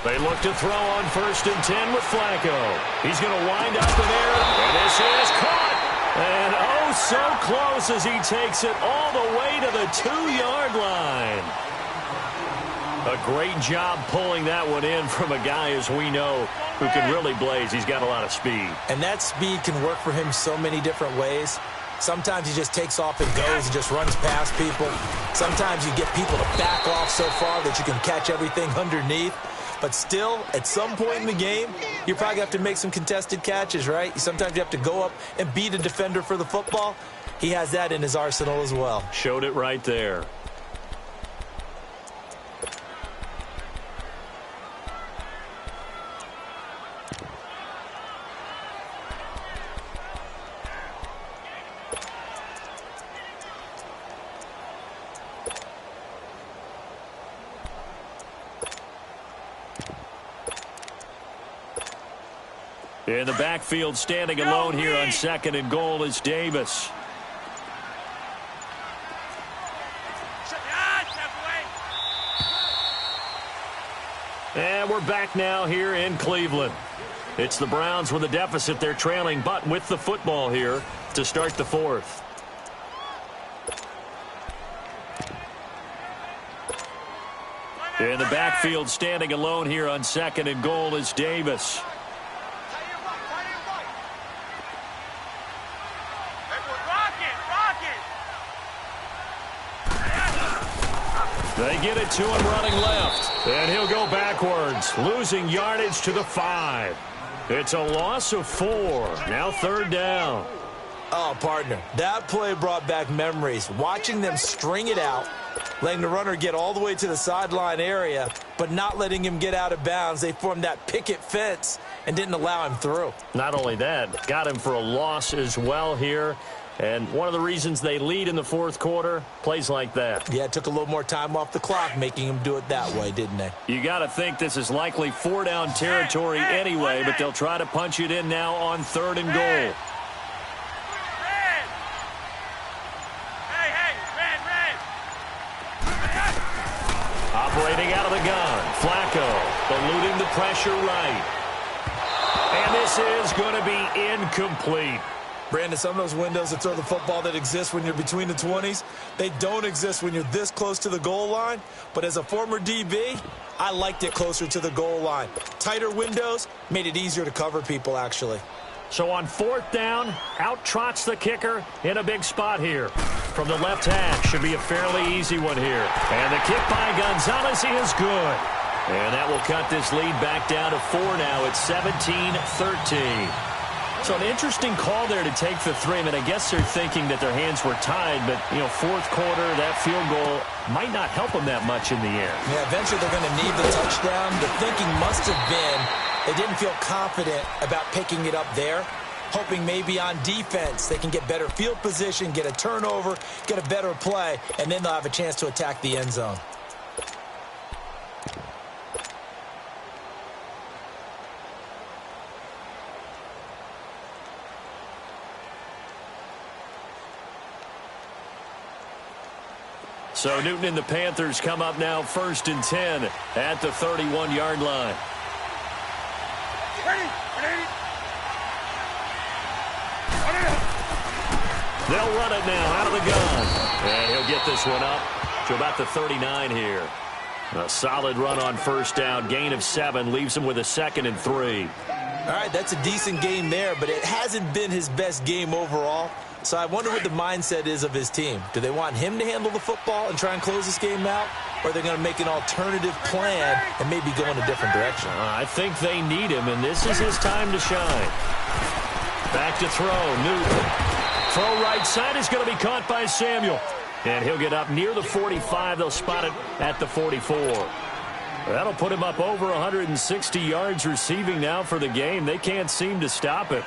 They look to throw on 1st and 10 with Flacco. He's going to wind up in there, and this is caught. And oh, so close as he takes it all the way to the 2-yard line. A great job pulling that one in from a guy, as we know, who can really blaze. He's got a lot of speed. And that speed can work for him so many different ways. Sometimes he just takes off and goes and just runs past people. Sometimes you get people to back off so far that you can catch everything underneath. But still, at some point in the game, you probably have to make some contested catches, right? Sometimes you have to go up and beat a defender for the football. He has that in his arsenal as well. Showed it right there. In the backfield, standing alone here on 2nd and goal is Davis. And we're back now here in Cleveland. It's the Browns with a deficit. They're trailing, but with the football here to start the 4th. In the backfield, standing alone here on 2nd and goal is Davis. They get it to him running left. And he'll go backwards, losing yardage to the 5. It's a loss of 4. Now 3rd down. Oh, partner, that play brought back memories. Watching them string it out, letting the runner get all the way to the sideline area, but not letting him get out of bounds. They formed that picket fence and didn't allow him through. Not only that, got him for a loss as well here. And one of the reasons they lead in the 4th quarter, plays like that. Yeah, it took a little more time off the clock, making him do it that way, didn't they? You got to think this is likely 4-down territory anyway, but they'll try to punch it in now on 3rd and goal. Operating out of the gun, Flacco eluding the pressure right. And this is going to be incomplete. Brandon, some of those windows to throw the football that exist when you're between the 20s, they don't exist when you're this close to the goal line. But as a former DB, I liked it closer to the goal line. Tighter windows made it easier to cover people, actually. So on 4th down, out trots the kicker in a big spot here. From the left hash, should be a fairly easy one here. And the kick by Gonzalez is good. And that will cut this lead back down to 4 now. It's 17-13. So an interesting call there to take the 3. I mean, I guess they're thinking that their hands were tied, but, you know, 4th quarter, that field goal might not help them that much in the end. Yeah, eventually they're going to need the touchdown. The thinking must have been they didn't feel confident about picking it up there, hoping maybe on defense they can get better field position, get a turnover, get a better play, and then they'll have a chance to attack the end zone. So Newton and the Panthers come up now 1st and 10 at the 31-yard line. They'll run it now out of the gun. And he'll get this one up to about the 39 here. A solid run on 1st down. Gain of 7 leaves him with a 2nd and 3. All right, that's a decent game there, but it hasn't been his best game overall. So I wonder what the mindset is of his team. Do they want him to handle the football and try and close this game out? Or are they going to make an alternative plan and maybe go in a different direction? I think they need him, and this is his time to shine. Back to throw. Newton. Throw right side is going to be caught by Samuel. And he'll get up near the 45. They'll spot it at the 44. That'll put him up over 160 yards receiving now for the game. They can't seem to stop it.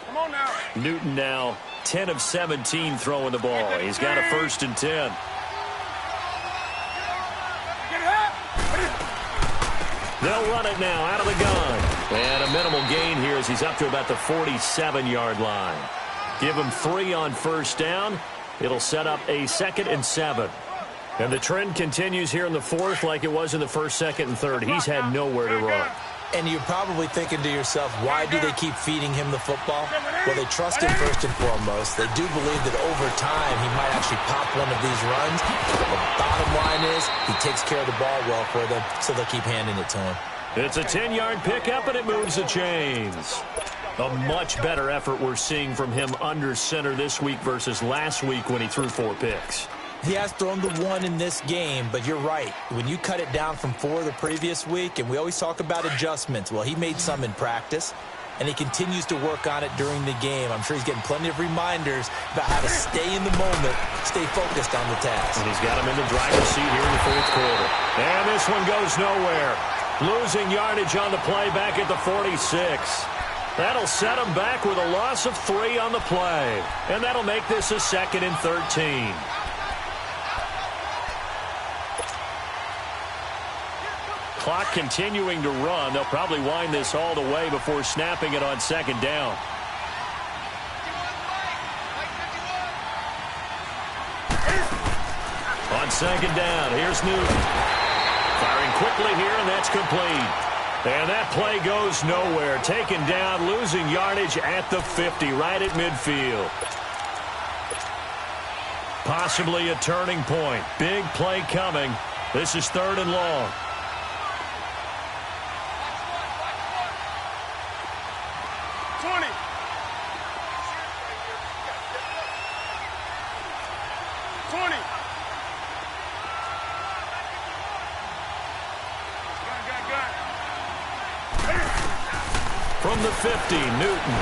Come on now. Newton now 10 of 17 throwing the ball. He's got a 1st and 10. They'll run it now out of the gun. And a minimal gain here as he's up to about the 47-yard line. Give him 3 on 1st down. It'll set up a 2nd and 7. And the trend continues here in the 4th like it was in the 1st, 2nd, and 3rd. He's had nowhere to run. And you're probably thinking to yourself, why do they keep feeding him the football? Well, they trust him first and foremost. They do believe that over time he might actually pop one of these runs. The bottom line is he takes care of the ball well for them, so they'll keep handing it to him. It's a 10-yard pickup, and it moves the chains. A much better effort we're seeing from him under center this week versus last week when he threw 4 picks. He has thrown the 1 in this game, but you're right. When you cut it down from 4 the previous week, and we always talk about adjustments, well, he made some in practice, and he continues to work on it during the game. I'm sure he's getting plenty of reminders about how to stay in the moment, stay focused on the task. And he's got him in the driver's seat here in the 4th quarter. And this one goes nowhere. Losing yardage on the play back at the 46. That'll set him back with a loss of 3 on the play. And that'll make this a 2nd and 13. Clock continuing to run. They'll probably wind this all the way before snapping it on 2nd down. On 2nd down, here's Newton. Firing quickly here, and that's complete. And that play goes nowhere. Taken down, losing yardage at the 50, right at midfield. Possibly a turning point. Big play coming. This is 3rd and long. From the 50, Newton.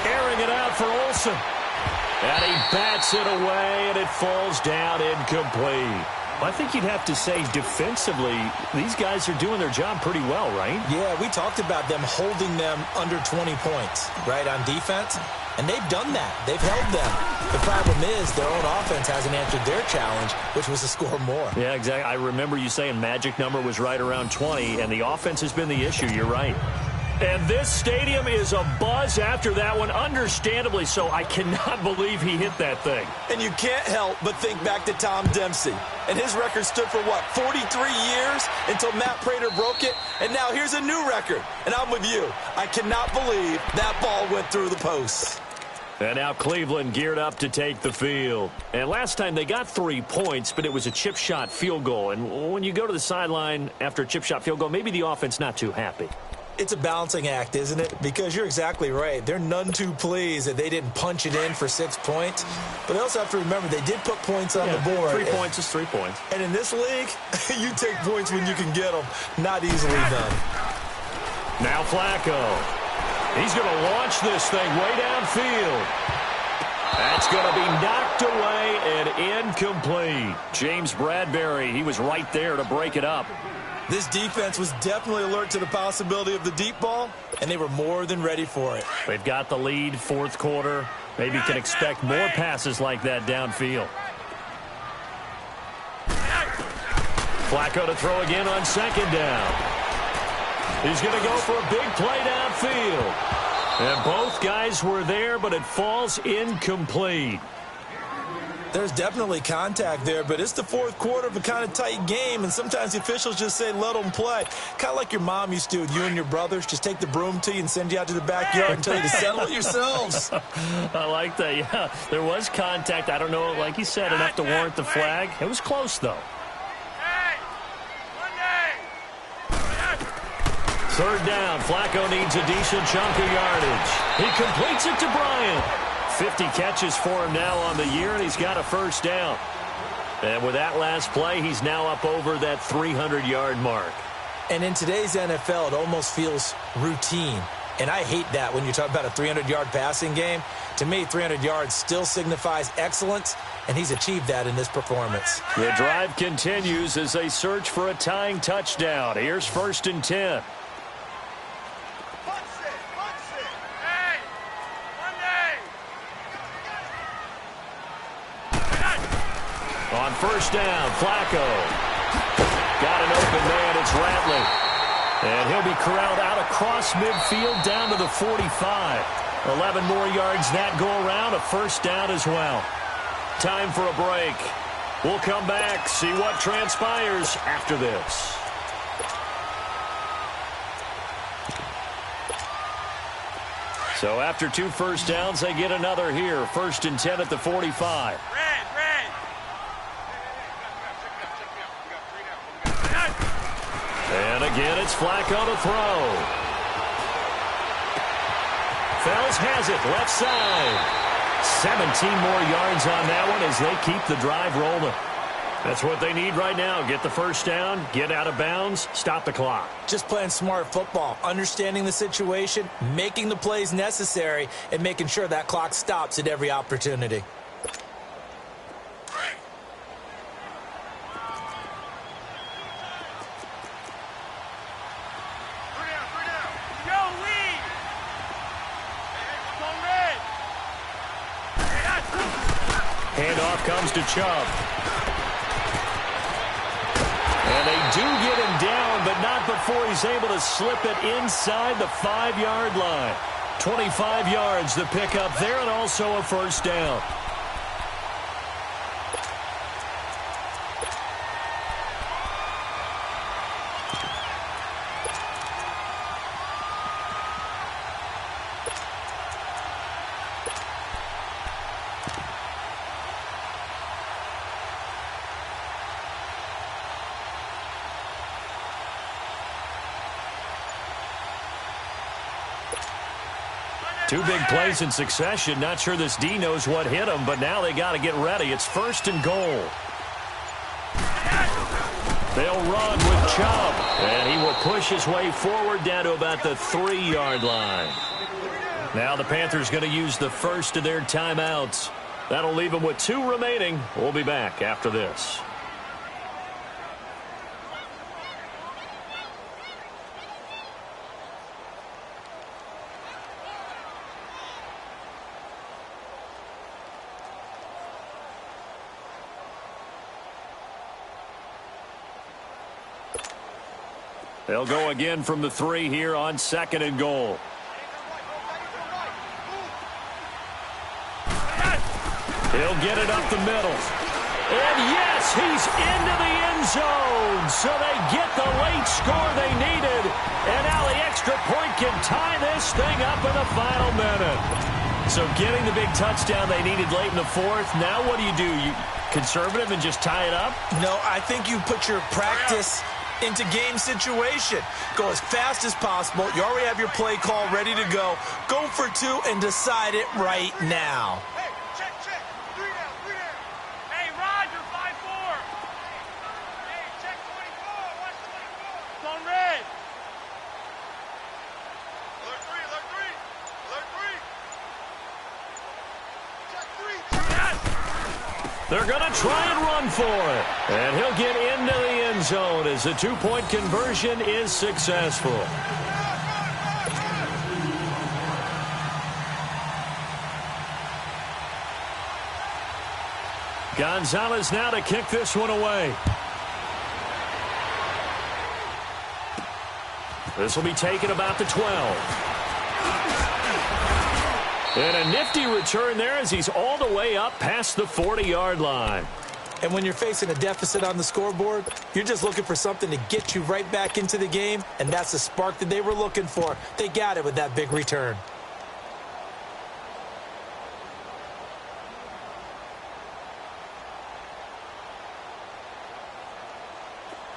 Airing it out for Olsen. And he bats it away, and it falls down incomplete. I think you'd have to say defensively, these guys are doing their job pretty well, right? Yeah, we talked about them holding them under 20 points, right, on defense. And they've done that. They've held them. The problem is their own offense hasn't answered their challenge, which was to score more. Yeah, exactly. I remember you saying magic number was right around 20, and the offense has been the issue. You're right. And this stadium is abuzz after that one, understandably so. I cannot believe he hit that thing. And you can't help but think back to Tom Dempsey. And his record stood for, what, 43 years until Matt Prater broke it? And now here's a new record. And I'm with you. I cannot believe that ball went through the posts. And now Cleveland geared up to take the field. And last time they got 3 points, but it was a chip shot field goal. And when you go to the sideline after a chip shot field goal, maybe the offense not too happy. It's a balancing act, isn't it? Because you're exactly right. They're none too pleased that they didn't punch it in for 6 points. But they also have to remember they did put points on the board. 3 points is 3 points. And in this league, you take points when you can get them. Not easily done. Now Flacco. He's going to launch this thing way downfield. That's going to be knocked away and incomplete. James Bradbury, he was right there to break it up. This defense was definitely alert to the possibility of the deep ball, and they were more than ready for it. They've got the lead, fourth quarter. Maybe can expect more passes like that downfield. Flacco to throw again on second down. He's going to go for a big play downfield. And both guys were there, but it falls incomplete. There's definitely contact there, but it's the fourth quarter of a kind of tight game, and sometimes the officials just say, let them play. Kind of like your mom used to with you and your brothers. Just take the broom to you and send you out to the backyard and tell you to settle it yourselves. I like that, yeah. There was contact. I don't know, like he said, enough to warrant the flag. It was close, though. Third down. Flacco needs a decent chunk of yardage. He completes it to Bryant. 50 catches for him now on the year, and he's got a first down. And with that last play, he's now up over that 300-yard mark. And in today's NFL, it almost feels routine. And I hate that when you talk about a 300-yard passing game. To me, 300 yards still signifies excellence, and he's achieved that in this performance. The drive continues as they search for a tying touchdown. Here's 1st and 10. On first down, Flacco. Got an open man, it's Ratley. And he'll be corralled out across midfield down to the 45. 11 more yards that go around, a first down as well. Time for a break. We'll come back, see what transpires after this. So after 2 first downs, they get another here. 1st and 10 at the 45. And again, it's Flacco to throw. Fells has it, left side. 17 more yards on that one as they keep the drive rolling. That's what they need right now. Get the first down, get out of bounds, stop the clock. Just playing smart football, understanding the situation, making the plays necessary, and making sure that clock stops at every opportunity. Handoff comes to Chubb. And they do get him down, but not before he's able to slip it inside the 5-yard line. 25 yards to pick up there, and also a first down. Two big plays in succession. Not sure this D knows what hit him, but now they got to get ready. It's 1st and goal. They'll run with Chubb, and he will push his way forward down to about the 3-yard line. Now the Panthers going to use the first of their timeouts. That'll leave them with 2 remaining. We'll be back after this. They'll go again from the 3 here on 2nd and goal. He'll get it up the middle. And yes, he's into the end zone. So they get the late score they needed. And now the extra point can tie this thing up in the final minute. So getting the big touchdown they needed late in the fourth. Now what do? You conservative and just tie it up? No, I think you put your practice into game situation. Go as fast as possible. You already have your play call ready to go. Go for two and decide it right now. Hey, check. 3 down. Hey, Roger, 5-4. Hey, check 24. Watch 24. It's on red. Alert 3. Check 3. They're going to try and run for it. And he'll get into the end zone as the two-point conversion is successful. Gonzalez now to kick this one away. This will be taken about the 12. And a nifty return there as he's all the way up past the 40-yard line. And when you're facing a deficit on the scoreboard, you're just looking for something to get you right back into the game, and that's the spark that they were looking for. They got it with that big return.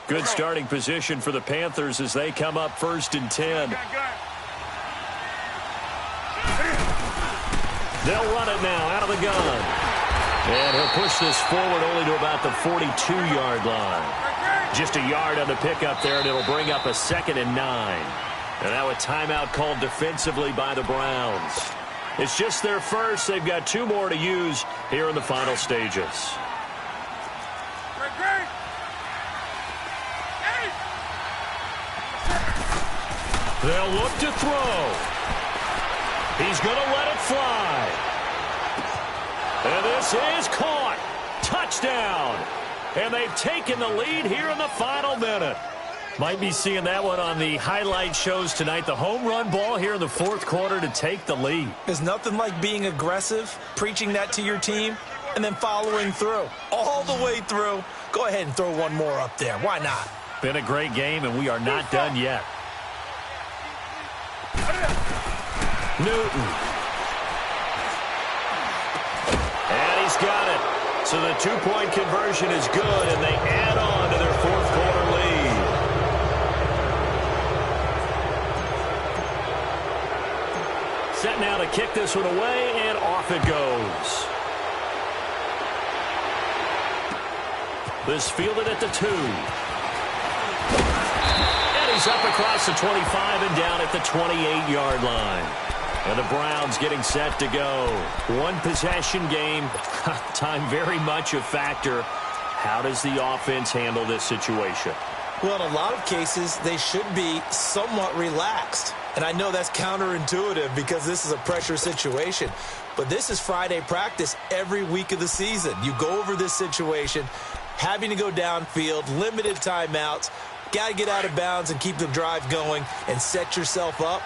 Good starting position for the Panthers as they come up 1st and 10. They'll run it now out of the gun. And he'll push this forward only to about the 42-yard line. Just a yard on the pickup there, and it'll bring up a 2nd and 9. And now a timeout called defensively by the Browns. It's just their first. They've got 2 more to use here in the final stages. They'll look to throw. He's going to let it fly. And this is caught. Touchdown. And they've taken the lead here in the final minute. Might be seeing that one on the highlight shows tonight. The home run ball here in the 4th quarter to take the lead. There's nothing like being aggressive, preaching that to your team, and then following through. All the way through. Go ahead and throw one more up there. Why not? Been a great game, and we are not done yet. Newton. And he's got it. So the 2-point conversion is good, and they add on to their 4th quarter lead. Set now to kick this one away, and off it goes. This fielded at the 2. And he's up across the 25 and down at the 28-yard line. And the Browns getting set to go. One possession game. Time very much a factor. How does the offense handle this situation? Well, in a lot of cases, they should be somewhat relaxed. And I know that's counterintuitive because this is a pressure situation. But this is Friday practice every week of the season. You go over this situation, having to go downfield, limited timeouts, got to get out of bounds and keep the drive going and set yourself up.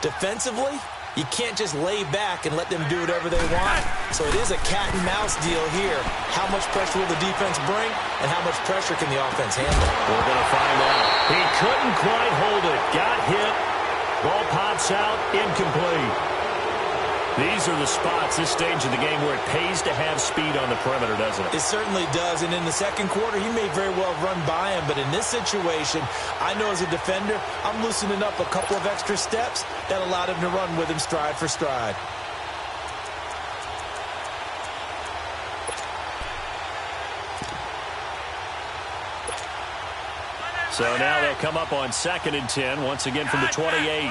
Defensively, you can't just lay back and let them do whatever they want. So it is a cat and mouse deal here. How much pressure will the defense bring and how much pressure can the offense handle? We're going to find out. He couldn't quite hold it. Got hit. Ball pops out. Incomplete. These are the spots, this stage of the game, where it pays to have speed on the perimeter, doesn't it? It certainly does. And in the second quarter, he may very well run by him. But in this situation, I know as a defender, I'm loosening up a couple of extra steps that allowed him to run with him stride for stride. So now they'll come up on 2nd and 10, once again from the 28.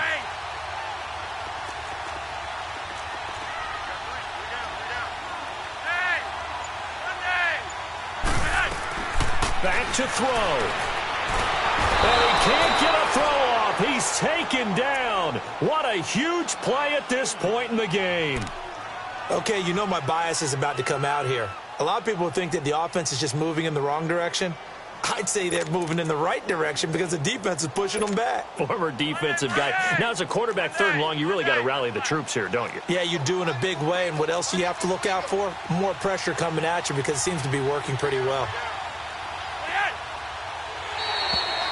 Back to throw. And he can't get a throw off. He's taken down. What a huge play at this point in the game. Okay, you know my bias is about to come out here. A lot of people think that the offense is just moving in the wrong direction. I'd say they're moving in the right direction because the defense is pushing them back. Former defensive guy. Now, as a quarterback 3rd and long, you really got to rally the troops here, don't you? Yeah, you do in a big way. And what else do you have to look out for? More pressure coming at you because it seems to be working pretty well.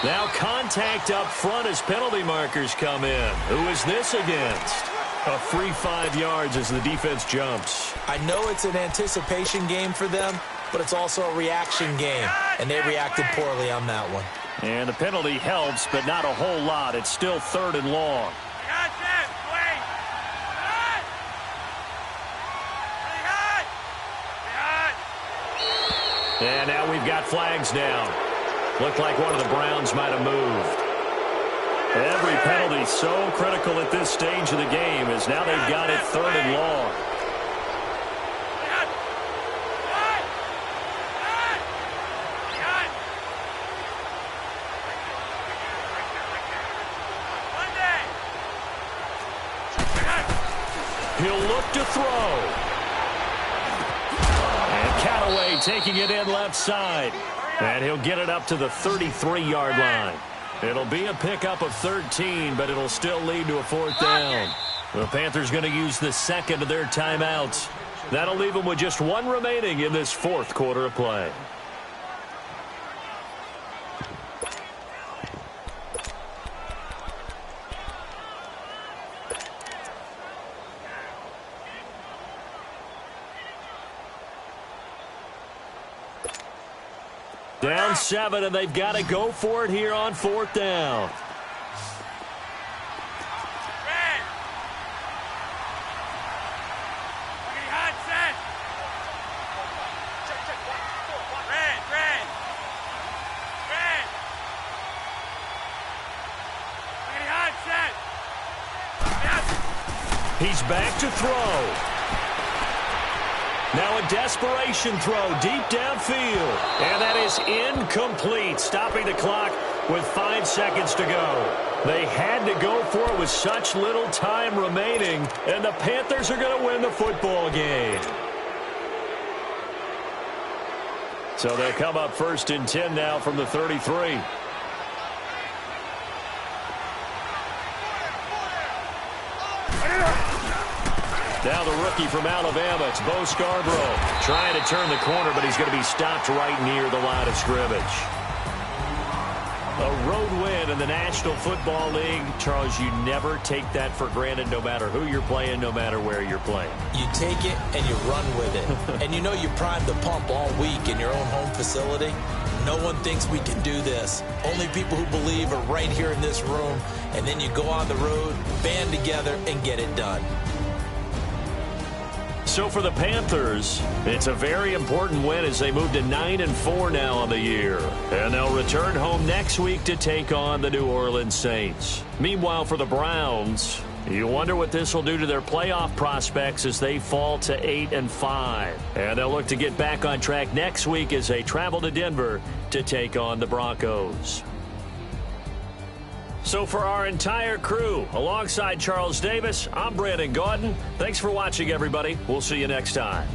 Now contact up front as penalty markers come in. Who is this against? A free 5 yards as the defense jumps. I know it's an anticipation game for them, but it's also a reaction game, and they reacted poorly on that one. And the penalty helps, but not a whole lot. It's still 3rd and long. And now we've got flags down. Looked like one of the Browns might have moved. Every penalty so critical at this stage of the game as now they've got it 3rd and long. He'll look to throw. And Callaway taking it in left side. And he'll get it up to the 33-yard line. It'll be a pickup of 13, but it'll still lead to a 4th down. The Panthers going to use the second of their timeouts. That'll leave them with just 1 remaining in this 4th quarter of play. Down 7, and they've got to go for it here on 4th down. He's back to throw. Now a desperation throw deep downfield. And that is incomplete, stopping the clock with 5 seconds to go. They had to go for it with such little time remaining, and the Panthers are going to win the football game. So they'll come up 1st and 10 now from the 33. Now the rookie from Alabama, it's Bo Scarborough, trying to turn the corner, but he's going to be stopped right near the line of scrimmage. A road win in the National Football League. Charles, you never take that for granted, no matter who you're playing, no matter where you're playing. You take it and you run with it. And you know you primed the pump all week in your own home facility. No one thinks we can do this. Only people who believe are right here in this room. And then you go on the road, band together, and get it done. So for the Panthers, it's a very important win as they move to 9-4 now on the year. And they'll return home next week to take on the New Orleans Saints. Meanwhile, for the Browns, you wonder what this will do to their playoff prospects as they fall to 8-5. And they'll look to get back on track next week as they travel to Denver to take on the Broncos. So for our entire crew, alongside Charles Davis, I'm Brandon Gaudin. Thanks for watching, everybody. We'll see you next time.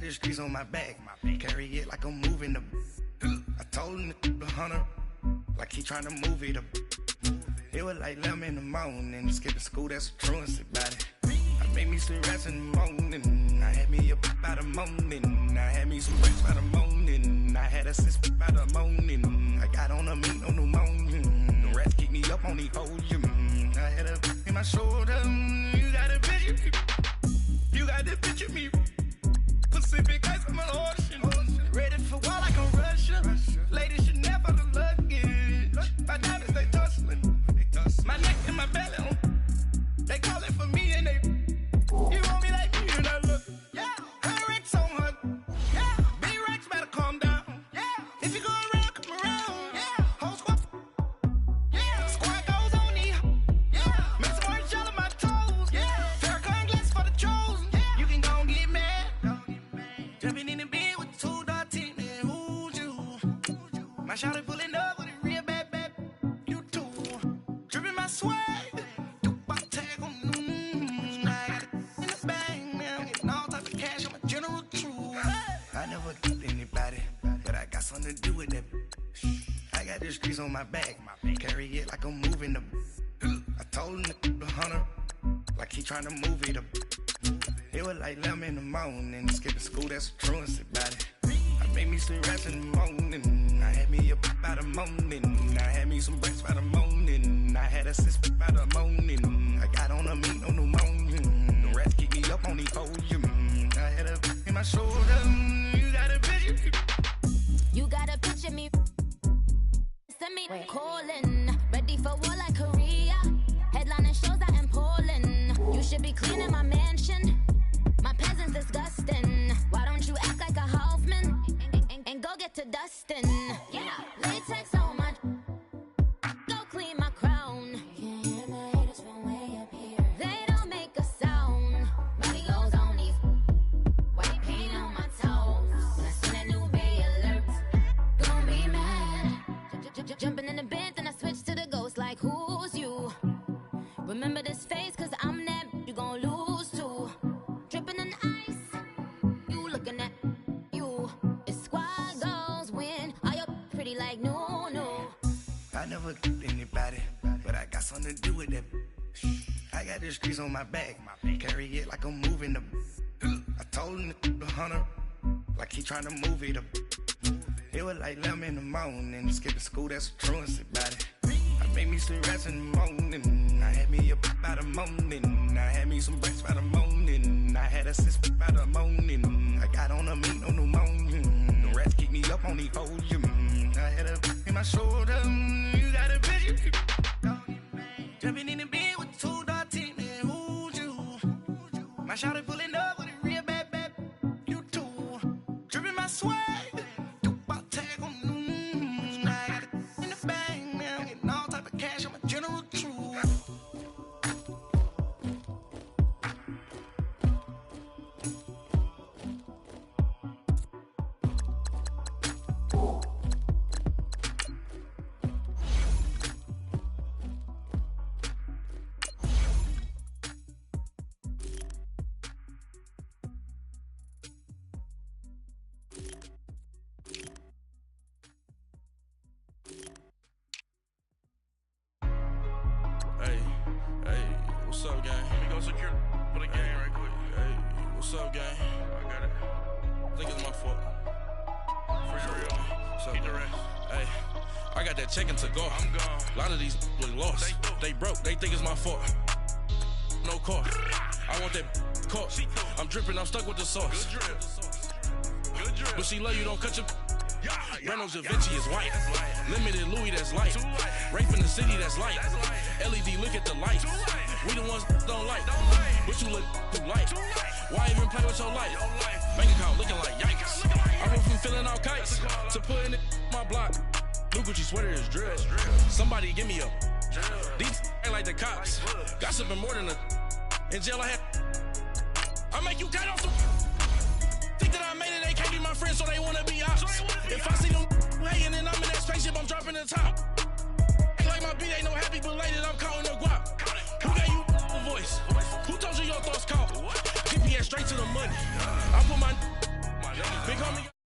the streets on my back. Carry it like I'm moving the. I told him the hunter, like he trying to move it up. It was like 11 in the morning, skipping school, that's a truancy about it. I made me some rest in the morning, I had me up by the morning. I had me some rest by the morning, I had a sis by the morning. I got on a meat, no pneumonia, the rats keep me up on the podium. I had a in my shoulder, you got a picture me, you got the picture me. Pacific ice on my ocean, ready for war like a Russian. Ladies should never the luggage, my diamonds they tussling. My neck and my belly, they call it for me and they. You want me like me and I look. Yeah, her Rex on her. Yeah, big Rex better calm down. Yeah, if you go around, come around. Yeah, whole squad. Yeah, squad goes on me. Yeah, make some orange gel on my toes. Yeah, Farrakhan glass for the chosen. Yeah, you can go and get mad. Jumping in the bed with 2 dark teeth, man, who's you? My shawty pulling up with a real bad. You too. Dripping my swag. Do my tag on. I got it in the bag now. Getting all type of cash on my general crew. I never killed anybody, but I got something to do with that. I got the streets on my back. Carry it like I'm moving the. I told him the hunter, like he trying to move it up. It was like 11 in the morning, skipping school, that's a truancy about it. I made me some rest in the morning, I had me up by the morning. I had me some breaks by the morning, I had a sis by the morning. I got on a meat, no pneumonia, the rats keep me up on the podium. I had a in my shoulder, you got a picture me. You got a picture me. Send me calling, ready for war like Korea. Headlining shows out in Poland. You should be cleaning my mansion. My peasants disgusting. Why don't you act like a Hoffman and go get to dustin'? Yeah, latex on my. Go clean my crown. Can't hear my haters from way up here. They don't make a sound. Money goes on these. White paint on my toes. When I see that new Bay alert, gon' be mad. Jumping in the bed, then I switch to the ghost like who's you? Remember this face, cause I'm that you gon' lose too. Dripping in ice, you looking at you. It's squad goals win. Are you pretty like no? I never killed anybody, but I got something to do with that. I got the streets on my back, carry it like I'm moving the. I told him the hunter, like he trying to move it up. It was like 11 in the morning, skipping school, that's a truancy about it. I made me some rest in the morning, I had me up by the morning. I had me some breaks by the morning, I had a sis by the morning. I got on a meat, no pneumonia, the rats keep me up on the podium. I had a in my shoulder, you got a picture. Jumping in the bed with 2 dark teeth, man, who's you? My shawty pulling up with a real bad. You too. Dripping my swag. Do my tag on. I got it in the bag now. Getting all type of cash on my general crew. What's up, gang? Let me go secure for the game right quick. Hey, what's up, gang? I got it. I think it's my fault. For real. What's up, Keep the gang? rest. Hey, I got that chicken to go. I'm gone. A lot of these look lost. They broke. They think it's my fault. No cost. I want that cost. I'm dripping. I'm stuck with the sauce. Good drip. Good drip. But she love you. Don't cut your. Yeah, Reynolds Da Vinci is white. Limited Louis, that's light. Rape in the city, that's light. LED, look at the light. We the ones don't like. But you look too light. Why even play with your life? Bank account looking like yikes. I went from filling out kites to putting it in my block. New Gucci sweater is drill. Somebody give me a. These ain't like the cops. Gossiping more than a. In jail I had. I make you cut off the. Think that I made it, they can't be my friends, so they wanna be ops. If I see them hating and I'm in that spaceship, I'm dropping the top. Ain't like my beat, ain't no happy belated, I'm counting the guap. Who gave you a voice? Who told you your thoughts count? GPS straight to the money. I put my Big homie.